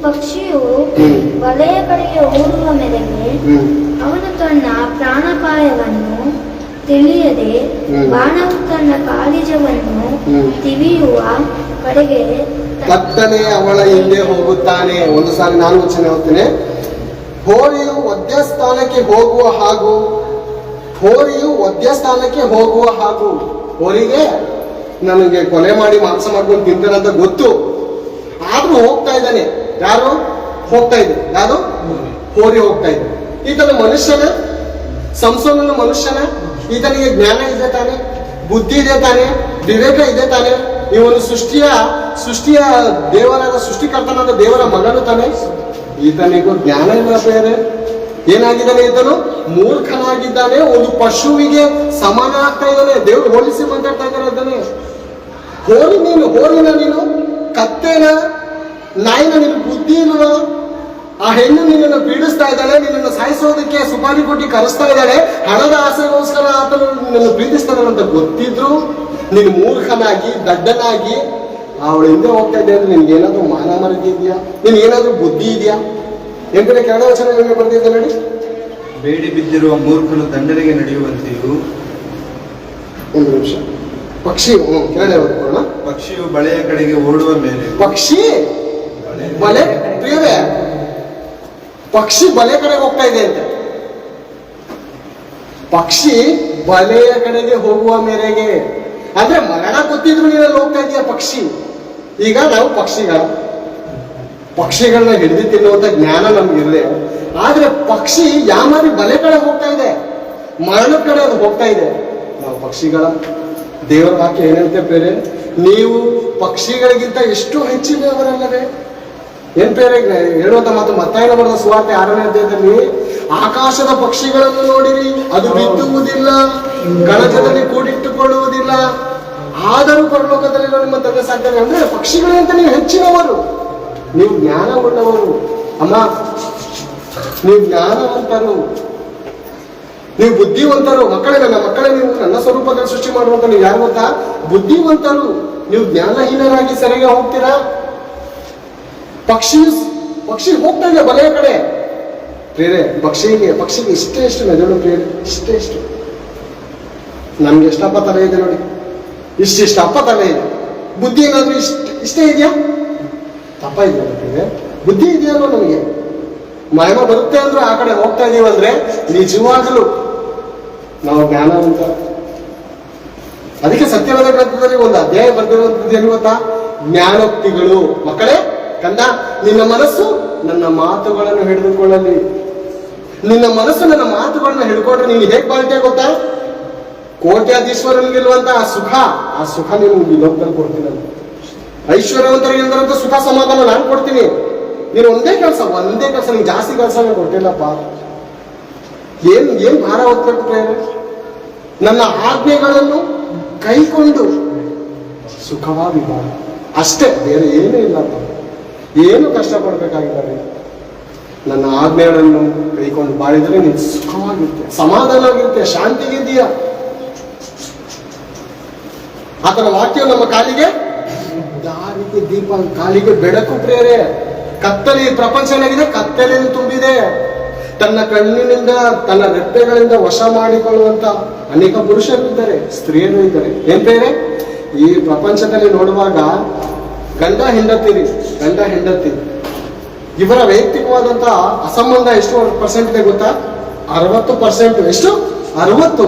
ಪಕ್ಷಿಯು ಬಲೆಯ ಕಡೆಗೆ ಓಡುವ ಮೇರೆಗೆ ಅವನು ತನ್ನ ಪ್ರಾಣಾಪಾಯವನ್ನು ತಿಳಿಯದೆ ಬಾಣವು ತನ್ನ ಕಾಲಿಜವನ್ನು ತಿವಿಯುವ ಕಡೆಗೆ ಕತ್ತನೆ ಅವಳ ಹಿಂದೆ ಹೋಗುತ್ತಾನೆ. ಒಂದು ಸಾರಿ ನಾನು ವಚನ ಹೋಗ್ತೇನೆ. ಹೋರಿಯು ವಧ್ಯಸ್ಥಾನಕ್ಕೆ ಹೋಗುವ ಹಾಗೂ ಹೋರಿಗೆ ನನಗೆ ಕೊಲೆ ಮಾಡಿ ಮಾಂಸ ಮಾಡ್ಕೊಂಡು ತಿಂತಾನೆ ಅಂತ ಗೊತ್ತು, ಆದ್ರೂ ಹೋಗ್ತಾ ಇದ್ದಾನೆ. ಯಾರು ಹೋಗ್ತಾ ಇದೆ? ಯಾರು? ಹೋರಿ ಹೋಗ್ತಾ ಇದೆ. ಈತನ ಮನುಷ್ಯನ, ಸಂಸೋನನ ಮನುಷ್ಯನ, ಈತನಿಗೆ ಜ್ಞಾನ ಇದೆ ತಾನೆ, ಬುದ್ಧಿ ಇದೆ ತಾನೆ, ವಿವೇಕ ಇದೆ ತಾನೆ. ಇವನು ಸೃಷ್ಟಿಯ ದೇವರಾದ ಸೃಷ್ಟಿಕರ್ತನಾದ ದೇವರ ಮಗನು ತಾನೆ. ಈತನಿಗೂ ಜ್ಞಾನ ಇಲ್ಲ ಬೇರೆ. ಏನಾಗಿದ್ದಾನೆ ಈತನು? ಮೂರ್ಖನಾಗಿದ್ದಾನೆ. ಒಂದು ಪಶುವಿಗೆ ಸಮಾನ ಆಗ್ತಾ ಇದ್ದಾನೆ. ದೇವರು ಹೋಲಿಸಿ ಮಾತಾಡ್ತಾ ಇದ್ದಾನೆ. ಹೋರಿನ ನೀನು, ಕತ್ತೇನ, ನಾಯಿನ ನೀನು ಬುದ್ಧಿ ಇಲ್ವಾ? ಆ ಹೆಣ್ಣು ನಿನ್ನನ್ನು ಪೀಡಿಸ್ತಾ ಇದ್ದಾಳೆ, ನಿನ್ನನ್ನು ಸಾಯಿಸೋದಕ್ಕೆ ಸುಪಾರಿ ಕೊಟ್ಟು ಕರೆಸ್ತಾ ಇದ್ದಾಳೆ, ಹಣದ ಆಸೆಗೋಸ್ಕರ ಆತನು ನಿನ್ನನ್ನು ಪ್ರೀತಿಸ್ತಾನೆ ಅಂತ ಗೊತ್ತಿದ್ರು ನೀನು ಮೂರ್ಖನಾಗಿ ದಡ್ಡನಾಗಿ ಅವಳ ಹಿಂದೆ ಹೋಗ್ತಾ ಇದ್ದೆ ಅಂದ್ರೆ ನಿನ್ಗೆ ಏನಾದ್ರೂ ಮಾನ ಮರ್ಯಾದೆ ಇದೆಯಾ? ನಿನ್ಗೆ ಏನಾದ್ರೂ ಬುದ್ಧಿ ಇದೆಯಾ? ಎಂದರೆ ಕನ್ನಡ ವಚನ ಬರ್ತಿದ್ದೆ ನೋಡಿ. ಬೇಡಿ ಬಿದ್ದಿರುವ ಮೂರ್ಖನು ದಂಡನೆಗೆ ನಡೆಯುವಂತೆಯೂ. ಒಂದು ನಿಮಿಷ. ಪಕ್ಷಿ ಕೆಳಗಡೆ ಓದ್ಕೊಳ್ಳೋಣ. ಪಕ್ಷಿಯು ಬಳೆಯ ಕಡೆಗೆ ಓಡುವ ಮೇಲೆ. ಪಕ್ಷಿ ಬಲೆ ಪ್ರಿಯವೇ, ಪಕ್ಷಿ ಬಲೆ ಕಡೆಗೆ ಹೋಗ್ತಾ ಇದೆ ಅಂತ. ಪಕ್ಷಿ ಬಲೆಯ ಕಡೆಗೆ ಹೋಗುವ ಮೇರೆಗೆ ಅಂದ್ರೆ ಮರಣ ಗೊತ್ತಿದ್ರು ನೀನಲ್ಲಿ ಹೋಗ್ತಾ ಇದೆಯಾ ಪಕ್ಷಿ. ಈಗ ನಾವು ಪಕ್ಷಿಗಳನ್ನ ಹಿಡಿದು ತಿನ್ನುವಂತ ಜ್ಞಾನ ನಮ್ಗಿರದೆ, ಆದ್ರೆ ಪಕ್ಷಿ ಯಾಮಾರಿ ಬಲೆ ಕಡೆ ಹೋಗ್ತಾ ಇದೆ, ಮರಣದ ಕಡೆ ಅದು ಹೋಗ್ತಾ ಇದೆ. ನಾವು ಪಕ್ಷಿಗಳ ದೇವರ ವಾಕ್ಯ ಏನಂತೆ ಬೇರೆ, ನೀವು ಪಕ್ಷಿಗಳಿಗಿಂತ ಎಷ್ಟು ಹೆಚ್ಚಿನವರಲ್ಲವೇ? ಏನ್ ಬೇರೆ ಹೇಳುವಂತ ಮಾತು ಮತ್ತಾಯನ ಬರೆದ ಸುವಾರ್ತೆ 6ನೇ ಅಧ್ಯಾಯದಲ್ಲಿ, ಆಕಾಶದ ಪಕ್ಷಿಗಳನ್ನು ನೋಡಿರಿ, ಅದು ಬಿತ್ತುವುದಿಲ್ಲ, ಕಣಜದಲ್ಲಿ ಕೂಡಿಟ್ಟುಕೊಳ್ಳುವುದಿಲ್ಲ, ಆದರೂ ಪರಲೋಕದಲ್ಲಿ ನಿಮ್ಮ ತಂದೆ ಸಾಕ್ತಾರೆ. ಅಂದ್ರೆ ಪಕ್ಷಿಗಳಿಗಿಂತ ನೀವು ಹೆಚ್ಚಿನವರು, ನೀವು ಜ್ಞಾನವುಳ್ಳವರು. ಅಮ್ಮ, ನೀವು ಜ್ಞಾನವಂತರು, ನೀವು ಬುದ್ಧಿವಂತರು. ನನ್ನ ಮಕ್ಕಳೇ ನೀವು ನನ್ನ ಸ್ವರೂಪದಲ್ಲಿ ಸೃಷ್ಟಿ ಮಾಡುವಂತ ನೀವು ಯಾರು ಗೊತ್ತಾ? ಬುದ್ಧಿವಂತರು. ನೀವು ಜ್ಞಾನಹೀನರಾಗಿ ಸೆರೆಗೆ ಹೋಗ್ತೀರಾ. ಪಕ್ಷಿ ಹೋಗ್ತಾ ಇದೆ ಬಲೆಯ ಕಡೆ. ಪ್ರೇರೆ ಪಕ್ಷಿಗೆ ಇಷ್ಟೇ ಮೆದುಳು ಪ್ರೇರೆ, ಇಷ್ಟೇ. ನಮ್ಗೆ ಎಷ್ಟಪ್ಪ ತಲೆ ಇದೆ ನೋಡಿ, ಇಷ್ಟಪ್ಪ ತಲೆ ಇದೆ. ಬುದ್ಧಿ ಏನಾದ್ರೂ ಇಷ್ಟೇ ಇದೆಯಾ? ತಪ್ಪ ಇದೆ. ಬುದ್ಧಿ ಇದೆಯಲ್ವ ನಮಗೆ? ಮಹಿಮ ಬರುತ್ತೆ ಅಂದ್ರೂ ಆ ಕಡೆ ಹೋಗ್ತಾ ಇದೀವಂದ್ರೆ ನಿಜವಾಗಲೂ ನಾವು ಜ್ಞಾನವಂತ. ಅದಕ್ಕೆ ಸತ್ಯವಾದ ಗ್ರಂಥದಲ್ಲಿ ಒಂದು ಅಧ್ಯಾಯ ಬರ್ತಿರುವಂತದ್ದು ಏನು ಗೊತ್ತಾ? ಜ್ಞಾನೋಕ್ತಿಗಳು. ಮಕ್ಕಳೇ, ಕಂದ, ನಿನ್ನ ಮನಸ್ಸು ನನ್ನ ಮಾತುಗಳನ್ನು ಹಿಡಿದುಕೊಳ್ಳಲಿ. ನಿನ್ನ ಮನಸ್ಸು ನನ್ನ ಮಾತುಗಳನ್ನ ಹಿಡ್ಕೊಂಡ್ರೆ ನೀನು ಹೇಗೆ ಬಾಳ್ತೀಯ ಗೊತ್ತಾ? ಕೋಟ್ಯಾಧೀಶ್ವರನಿಗಿರುವಂತ ಆ ಸುಖ ನೀನು ಈ ಲೋಕದಲ್ಲಿ ಕೊಡ್ತೀನಿ. ಐಶ್ವರ್ಯವಂತರಿಗಿಂತ ಸುಖ ಸಮಾಧಾನ ನಾನು ಕೊಡ್ತೀನಿ. ನೀನು ಒಂದೇ ಕೆಲಸ ನೀನು ಜಾಸ್ತಿ ಕೆಲಸ ಕೊಟ್ಟಿಲ್ಲಪ್ಪ. ಏನ್ ಭಾರ ಹೊತ್ಬೇಕು ಪ್ರೇರೆ? ನನ್ನ ಆಜ್ಞೆಗಳನ್ನು ಕೈಕೊಂಡು ಸುಖವಾಗಿ ಬಾಳ, ಅಷ್ಟೇ, ಬೇರೆ ಏನೂ ಇಲ್ಲಪ್ಪ. ಏನು ಕಷ್ಟಪಡ್ಬೇಕಾಗಿದ್ದಾರೆ. ನನ್ನ ಆಜ್ಞೆಗಳನ್ನು ಕೈಕೊಂಡು ಬಾಳಿದ್ರೆ ನೀನು ಸುಖವಾಗಿರುತ್ತೆ, ಸಮಾಧಾನವಾಗಿರುತ್ತೆ, ಶಾಂತಿಗಿದೆಯಾ. ಆತನ ವಾಕ್ಯ ನಮ್ಮ ಕಾಲಿಗೆ ದಾರಿಗೆ ದೀಪ, ಕಾಲಿಗೆ ಬೆಳಕು ಪ್ರೇರೆ. ಕತ್ತಲೆ ಪ್ರಪಂಚ ಏನಾಗಿದೆ? ಕತ್ತಲೆಯನ್ನು ತುಂಬಿದೆ. ತನ್ನ ಕಣ್ಣಿನಿಂದ ತನ್ನ ರೆಪ್ಪೆಗಳಿಂದ ವಶ ಮಾಡಿಕೊಳ್ಳುವಂತ ಅನೇಕ ಪುರುಷರು ಇದ್ದಾರೆ, ಸ್ತ್ರೀಯರು ಇದ್ದಾರೆ. ಏನ್ ಬೇರೆ ಈ ಪ್ರಪಂಚದಲ್ಲಿ ನೋಡುವಾಗ ಗಂಡ ಹೆಂಡತಿ ಇವರ ವೈಯಕ್ತಿಕವಾದಂತ ಅಸಂಬಂಧ ಎಷ್ಟು ಪರ್ಸೆಂಟ್ ಇದೆ ಗೊತ್ತಾ? 60%. ಎಷ್ಟು? 60.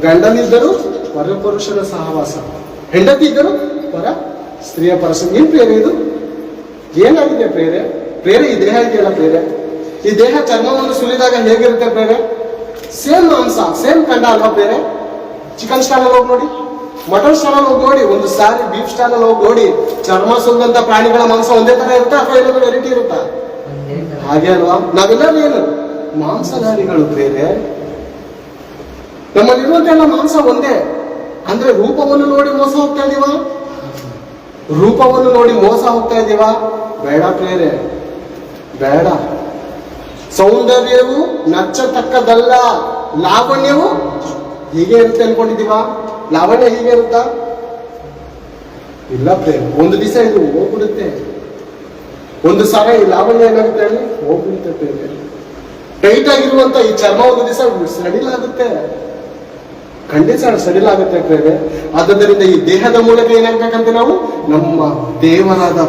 ಗಂಡನಿದ್ದರು ಪರಪುರುಷನ ಸಹವಾಸ, ಹೆಂಡತಿ ಇದ್ದರು ಪರ ಸ್ತ್ರೀಯ ಪರಸ. ಏನ್ ಪ್ರೇರೆ ಇದು? ಏನಾಗಿದೆ ಪ್ರೇರೆ? ಈ ದೇಹ ಇದೆಯಲ್ಲ ಪ್ರೇರೆ, ಈ ದೇಹ ಚರ್ಮವನ್ನು ಸುಲಿದಾಗ ಹೇಗಿರುತ್ತೆ ಪ್ರೇರೆ? ಸೇಮ್ ಮಾಂಸ, ಸೇಮ್ ಕಂಡ ಅಲ್ವಾ ಪ್ರೇರೆ? ಚಿಕನ್ ಸ್ಟಾಲ್ ಹೋಗಿ ನೋಡಿ, ಮಟನ್ ಸ್ಟಾಲ್ ಹೋಗಿ ನೋಡಿ, ಒಂದು ಸಾರಿ ಬೀಫ್ ಸ್ಟಾಲ್ ಹೋಗಿ ನೋಡಿ, ಚರ್ಮ ಸುಲಿದಂತ ಪ್ರಾಣಿಗಳ ಮಾಂಸ ಒಂದೇ ತರ ಇರುತ್ತಾ ಅಥವಾ ಏನಾದ್ರು ವೆರೈಟಿ ಇರುತ್ತಾ? ಹಾಗೆ ಅಲ್ವಾ? ನಾವೆಲ್ಲರೂ ಏನು ಮಾಂಸಧಾರಿಗಳು ಪ್ರೇರೆ. ನಮ್ಮಲ್ಲಿರುವಂತ ಎಲ್ಲ ಮಾಂಸ ಒಂದೇ. ಅಂದ್ರೆ ರೂಪವನ್ನು ನೋಡಿ ಮೋಸ ಹೋಗ್ತಾ ಇದೀವಾ? ಬೇಡ ಪ್ರೇರೆ, ಬೇಡ. ಸೌಂದರ್ಯವು ನಚ್ಚತಕ್ಕದಲ್ಲ, ಲಾವಣ್ಯವು ಹೀಗೆ ಇರುತ್ತೆ ಅನ್ಕೊಂಡಿದೀವಾ? ಲಾವಣ್ಯ ಹೀಗೆ ಇರುತ್ತಾ? ಇಲ್ಲ ಪ್ರೇಮ. ಒಂದು ದಿವಸ ಇದು ಹೋಗ್ಬಿಡುತ್ತೆ. ಒಂದು ಸಲ ಈ ಲಾವಣ್ಯ ಏನಾಗುತ್ತೆ ಹೇಳಿ ಹೋಗ್ಬಿಡುತ್ತೆ ಪ್ರೇಮ. ಟೈಟ್ ಆಗಿರುವಂತ ಈ ಚರ್ಮ ಒಂದು ದಿವಸ ಸಡಿಲಾಗುತ್ತೆ. ಖಂಡಿತ ಸಡಿಲಾಗುತ್ತೆ ಪ್ರೇರೆ. ಆದ್ದರಿಂದ ಈ ದೇಹದ ಮೂಲಕ ಏನಾಗಬೇಕಂತೆ ನಾವು ನಮ್ಮ ದೇವರಾದ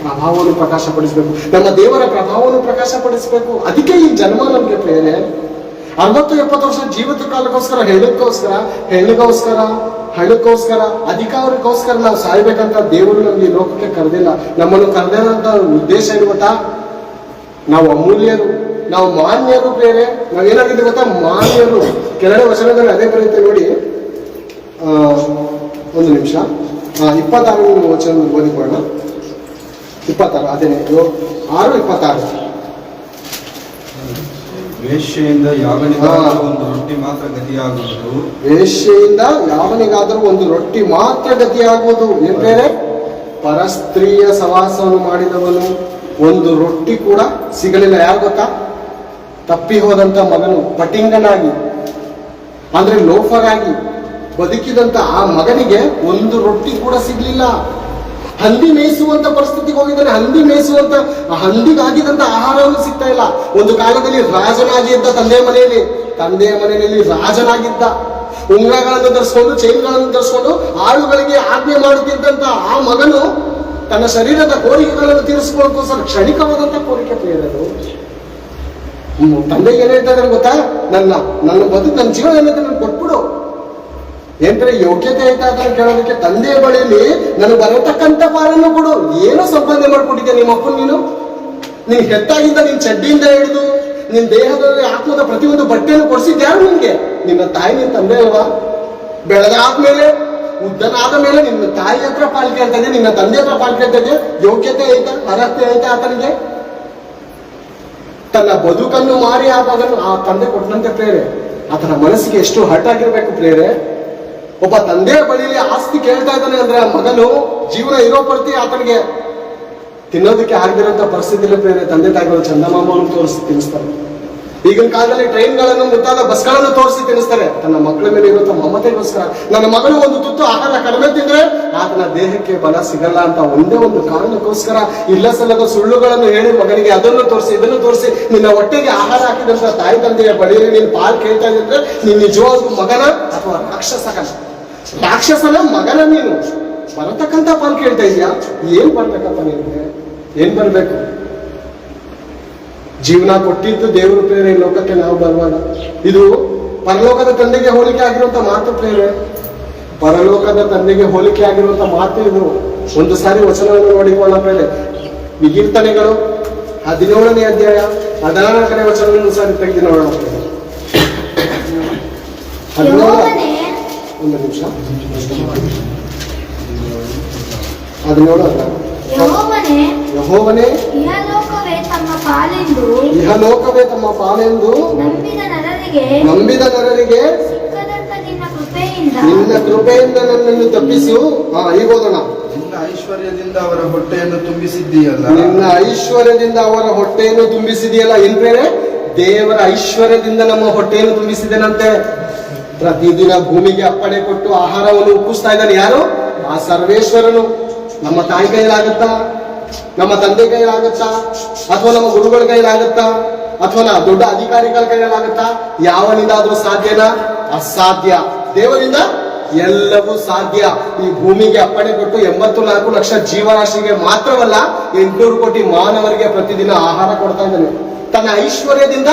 ಪ್ರಭಾವವನ್ನು ಪ್ರಕಾಶಪಡಿಸಬೇಕು, ನಮ್ಮ ದೇವರ ಪ್ರಭಾವವನ್ನು ಪ್ರಕಾಶಪಡಿಸಬೇಕು. ಅದಕ್ಕೆ ಈ ಜನ್ಮ ನಮ್ಗೆ ಪ್ರೇರೆ. 60-70 ವರ್ಷ ಜೀವಿತ ಕಾಲಕ್ಕೋಸ್ಕರ ಹೆಣ್ಣಿಗೋಸ್ಕರ ಹಣಕ್ಕೋಸ್ಕರ ಅಧಿಕಾರಕ್ಕೋಸ್ಕರ ನಾವು ಸಾಯ್ಬೇಕಂತ ದೇವರು ನಮ್ಗೆ ಈ ಲೋಕಕ್ಕೆ ಕರೆದಿಲ್ಲ. ನಮ್ಮನ್ನು ಕರೆದಿರೋಂಥ ಉದ್ದೇಶ ಏನು ಗೊತ್ತಾ? ನಾವು ಅಮೂಲ್ಯರು, ನಾವು ಮಾನ್ಯರು ಪ್ರೇರೆ. ನಾವೇನಾಗಿದ್ದೀವಿ ಗೊತ್ತಾ? ಮಾನ್ಯರು. ಕೆಳಗಡೆ ವಚನದಲ್ಲಿ ಅದೇ ಬರುತ್ತೆ ನೋಡಿ. ಒಂದು ನಿಮಿಷ, 26 ವಚನ ಓದಿಕೊಳ್ಳೋಣ. 26 ಅದೇನೆ 6:26. ವೇಶ್ಯೆಯಿಂದ ಯಾವನಿಗಾದರೂ ಒಂದು ರೊಟ್ಟಿ ಮಾತ್ರ ಗತಿಯಾಗುವುದು. ವೇಶ್ಯೆಯಿಂದ ಯಾವನಿಗಾದರೂ ಒಂದು ರೊಟ್ಟಿ ಮಾತ್ರ ಗತಿಯಾಗುವುದು. ಏನ್ ಬೇರೆ? ಪರಸ್ತ್ರೀಯ ಸವಾಸವನ್ನು ಮಾಡಿದವನು ಒಂದು ರೊಟ್ಟಿ ಕೂಡ ಸಿಗಲಿಲ್ಲ. ಯಾರು ಗೊತ್ತಾ? ತಪ್ಪಿ ಹೋದಂತ ಮಗನು, ಪಟಿಂಗನಾಗಿ ಅಂದ್ರೆ ಲೋಫರ್ ಆಗಿ ಬದುಕಿದಂತ ಆ ಮಗನಿಗೆ ಒಂದು ರೊಟ್ಟಿ ಕೂಡ ಸಿಗ್ಲಿಲ್ಲ. ಹಂದಿ ಮೇಯಿಸುವಂತ ಪರಿಸ್ಥಿತಿಗೆ ಹೋಗಿದ್ದಾನೆ. ಹಂದಿ ಮೇಯಿಸುವಂತ ಹಂದಿಗಾಗಿದಂತ ಆಹಾರವನ್ನು ಸಿಗ್ತಾ ಇಲ್ಲ. ಒಂದು ಕಾಲದಲ್ಲಿ ರಾಜನಾಗಿ ಇದ್ದ ತಂದೆಯ ಮನೆಯಲ್ಲಿ ರಾಜನಾಗಿದ್ದ. ಉಂಗುರಗಳನ್ನು ಧರಿಸ್ಕೊಂಡು, ಚೈನ್ಗಳನ್ನು ಧರಿಸ್ಕೊಂಡು ಆಳುಗಳಿಗೆ ಆಜ್ಞೆ ಮಾಡುತ್ತಿದ್ದಂತ ಆ ಮಗನು ತನ್ನ ಶರೀರದ ಕೋರಿಕೆಗಳನ್ನು ತೀರಿಸಿಕೊಳ್ಳೋಕೋಸ್ಕರ ಕ್ಷಣಿಕವಾದಂತ ಕೋರಿಕೆ ಪ್ರೇರದು. ತಂದೆ ಏನ್ ಹೇಳ್ತಾ ಇದ್ದಾರೆ ಗೊತ್ತಾ? ನನ್ನ ಬದುಕು, ನನ್ನ ಜೀವನ ಏನಂತ ನನ್ಗೆ ಕೊಟ್ಬಿಡು. ಏನ್ರೆ ಯೋಗ್ಯತೆ ಐತಾ ಅಂತ ಕೇಳೋದಕ್ಕೆ ತಂದೆಯ ಬಳಿಯಲ್ಲಿ ನನಗೆ ಬರತಕ್ಕಂತ ಪಾಲನ್ನು ಕೊಡು. ಏನೋ ಸಂಪಾದನೆ ಮಾಡ್ಕೊಟ್ಟಿದ್ದೆ ನಿಮ್ಮ ಅಪ್ಪನ. ನೀನ್ ಹೆತ್ತಾಗಿಂದ ನಿನ್ ಚಡ್ಡಿಯಿಂದ ಹಿಡಿದು ನಿನ್ ದೇಹದಲ್ಲಿ ಆತ್ಮದ ಪ್ರತಿಯೊಂದು ಬಟ್ಟೆಯನ್ನು ಕೊಡಿಸಿದ್ಯಾರು ನಿನ್ಗೆ? ನಿನ್ನ ತಾಯಿ, ನಿನ್ ತಂದೆ ಅಲ್ವಾ? ಬೆಳೆದಾದ್ಮೇಲೆ, ಉದ್ದನಾದ ಮೇಲೆ ನಿನ್ನ ತಾಯಿ ಹತ್ರ ಪಾಲ್ ಕೇಳ್ತಾ ಇದೆ, ನಿನ್ನ ತಂದೆ ಹತ್ರ ಪಾಲ್ ಕೇಳ್ತಾ ಇದೆ. ಯೋಗ್ಯತೆ ಐತಾ, ಅರ್ಹತೆ ಐತಾ ಆತನಿಗೆ? ತನ್ನ ಬದುಕನ್ನು ಮಾರಿ ಆ ಮಗನು ಆ ತಂದೆ ಕೊಟ್ಟಂತೆ ಪ್ರೇರೆ. ಆತನ ಮನಸ್ಸಿಗೆ ಎಷ್ಟು ಹರ್ಟ್ ಆಗಿರ್ಬೇಕು ಪ್ರೇರೆ. ಒಬ್ಬ ತಂದೆಯ ಬಳಿಯಲ್ಲಿ ಆಸ್ತಿ ಕೇಳ್ತಾ ಇದ್ದಾನೆ ಅಂದ್ರೆ ಆ ಮಗನು ಜೀವನ ಇರೋ ಪ್ರತಿ ಆತನಿಗೆ ತಿನ್ನೋದಕ್ಕೆ ಆಗದಿರೋಂಥ ಪರಿಸ್ಥಿತಿಯಲ್ಲಿ ಪ್ರೇರೆ ತಂದೆ ತಾಯಿಗಳು ಚಂದಮಾಮವನ್ನು ತೋರಿಸಿ ತಿನ್ನಿಸ್ತಾರೆ. ಈಗಿನ ಕಾಲದಲ್ಲಿ ಟ್ರೈನ್ಗಳನ್ನು, ಮುಂತಾದ ಬಸ್ಗಳನ್ನು ತೋರಿಸಿ ತಿನ್ನಿಸ್ತಾರೆ ತನ್ನ ಮಕ್ಕಳ ಮೇಲೆ ಇರುವಂತ ಮಮತೆಗೋಸ್ಕರ. ನನ್ನ ಮಗಳು ಒಂದು ತುತ್ತು ಆಹಾರ ಕಡಿಮೆ ತಿಂದ್ರೆ ಆತನ ದೇಹಕ್ಕೆ ಬಲ ಸಿಗಲ್ಲ ಅಂತ ಒಂದೇ ಒಂದು ಕಾರಣಕ್ಕೋಸ್ಕರ ಇಲ್ಲ ಸಲ್ಲದ ಸುಳ್ಳುಗಳನ್ನು ಹೇಳಿ ಮಗನಿಗೆ ಅದನ್ನು ತೋರಿಸಿ ಇದನ್ನು ತೋರಿಸಿ ನಿನ್ನ ಹೊಟ್ಟೆಗೆ ಆಹಾರ ಹಾಕಿದಂತ ತಾಯಿ ತಂದೆಯ ಬಳಿಯಲ್ಲಿ ನೀನು ಪಾಲ್ ಕೇಳ್ತಾ ಇದ್ರೆ ನೀನ್ ನಿಜವಾದ ಮಗನ ಅಥವಾ ರಾಕ್ಷಸನ ಮಗನ? ನೀನು ಬರತಕ್ಕಂತ ಪಾಲ್ ಕೇಳ್ತಾ ಇದೀಯಾ? ಏನ್ ಬರ್ತಕ್ಕಂಥ ನಿನ್ಗೆ? ಏನ್ ಬರ್ಬೇಕು? ಜೀವನ ಕೊಟ್ಟಿದ್ದು ದೇವರು ಪ್ರೇರೆ. ಈ ಲೋಕಕ್ಕೆ ನಾವು ಬರುವಾಗ ಇದು ಪರಲೋಕದ ತಂದೆಗೆ ಹೋಲಿಕೆ ಆಗಿರುವಂತ ಮಾತು ಪ್ರೇರೆ. ಪರಲೋಕದ ತಂದೆಗೆ ಹೋಲಿಕೆ ಆಗಿರುವಂತ ಮಾತು ಇದು. ಒಂದು ಸಾರಿ ವಚನವನ್ನು ನೋಡಿಕೊಳ್ಳ ಪ್ರೇರೆ. ಕೀರ್ತನೆಗಳು 17ನೇ ಅಧ್ಯಾಯ 14ನೇ ವಚನವನ್ನು ಸಾರಿ ತೆಗೆದು ನೋಡೋಣ. 17 ಒಂದು ನಿಮಿಷ 17 ಯೆಹೋವನೇ ಇಹಲೋಕವೇ ತಮ್ಮ ಪಾಲೆಂದು ನಂಬಿದ ನರರಿಗೆ ನಿನ್ನ ಕೃಪೆಯಿಂದ ನನ್ನನ್ನು ತಪ್ಪಿಸು. ಈಗ ಓದೋಣ. ನಿನ್ನ ಐಶ್ವರ್ಯದಿಂದ ಅವರ ಹೊಟ್ಟೆಯನ್ನು ತುಂಬಿಸಿದ್ದೀಯಲ್ಲ. ನಿನ್ನ ಐಶ್ವರ್ಯದಿಂದ ಅವರ ಹೊಟ್ಟೆಯನ್ನು ತುಂಬಿಸಿದೆಯಲ್ಲ. ಏನ್ ಬೇರೆ? ದೇವರ ಐಶ್ವರ್ಯದಿಂದ ನಮ್ಮ ಹೊಟ್ಟೆಯನ್ನು ತುಂಬಿಸಿದೆನಂತೆ. ಪ್ರತಿದಿನ ಭೂಮಿಗೆ ಅಪ್ಪಣೆ ಕೊಟ್ಟು ಆಹಾರವನ್ನು ಉಪ್ಪಿಸ್ತಾ ಇದ್ದಾನೆ. ಯಾರು? ಆ ಸರ್ವೇಶ್ವರನು. ನಮ್ಮ ತಾಯಿ ಕೈಲಾಗುತ್ತಾ? ನಮ್ಮ ತಂದೆ ಕೈಲಾಗುತ್ತಾ? ಅಥವಾ ನಮ್ಮ ಗುರುಗಳ ಕೈಲಾಗುತ್ತಾ? ಅಥವಾ ದೊಡ್ಡ ಅಧಿಕಾರಿಗಳ ಕೈಲಾಗುತ್ತಾ? ಯಾವನಿಂದಾದ್ರೂ ಸಾಧ್ಯನಾ? ಅಸಾಧ್ಯ. ದೇವರಿಂದ ಎಲ್ಲವೂ ಸಾಧ್ಯ. ಈ ಭೂಮಿಗೆ ಅಪ್ಪಣೆ ಕೊಟ್ಟು 84 ಲಕ್ಷ ಜೀವರಾಶಿಗೆ ಮಾತ್ರವಲ್ಲ 800 ಕೋಟಿ ಮಾನವರಿಗೆ ಪ್ರತಿದಿನ ಆಹಾರ ಕೊಡ್ತಾ ಇದ್ದಾನೆ. ತನ್ನ ಐಶ್ವರ್ಯದಿಂದ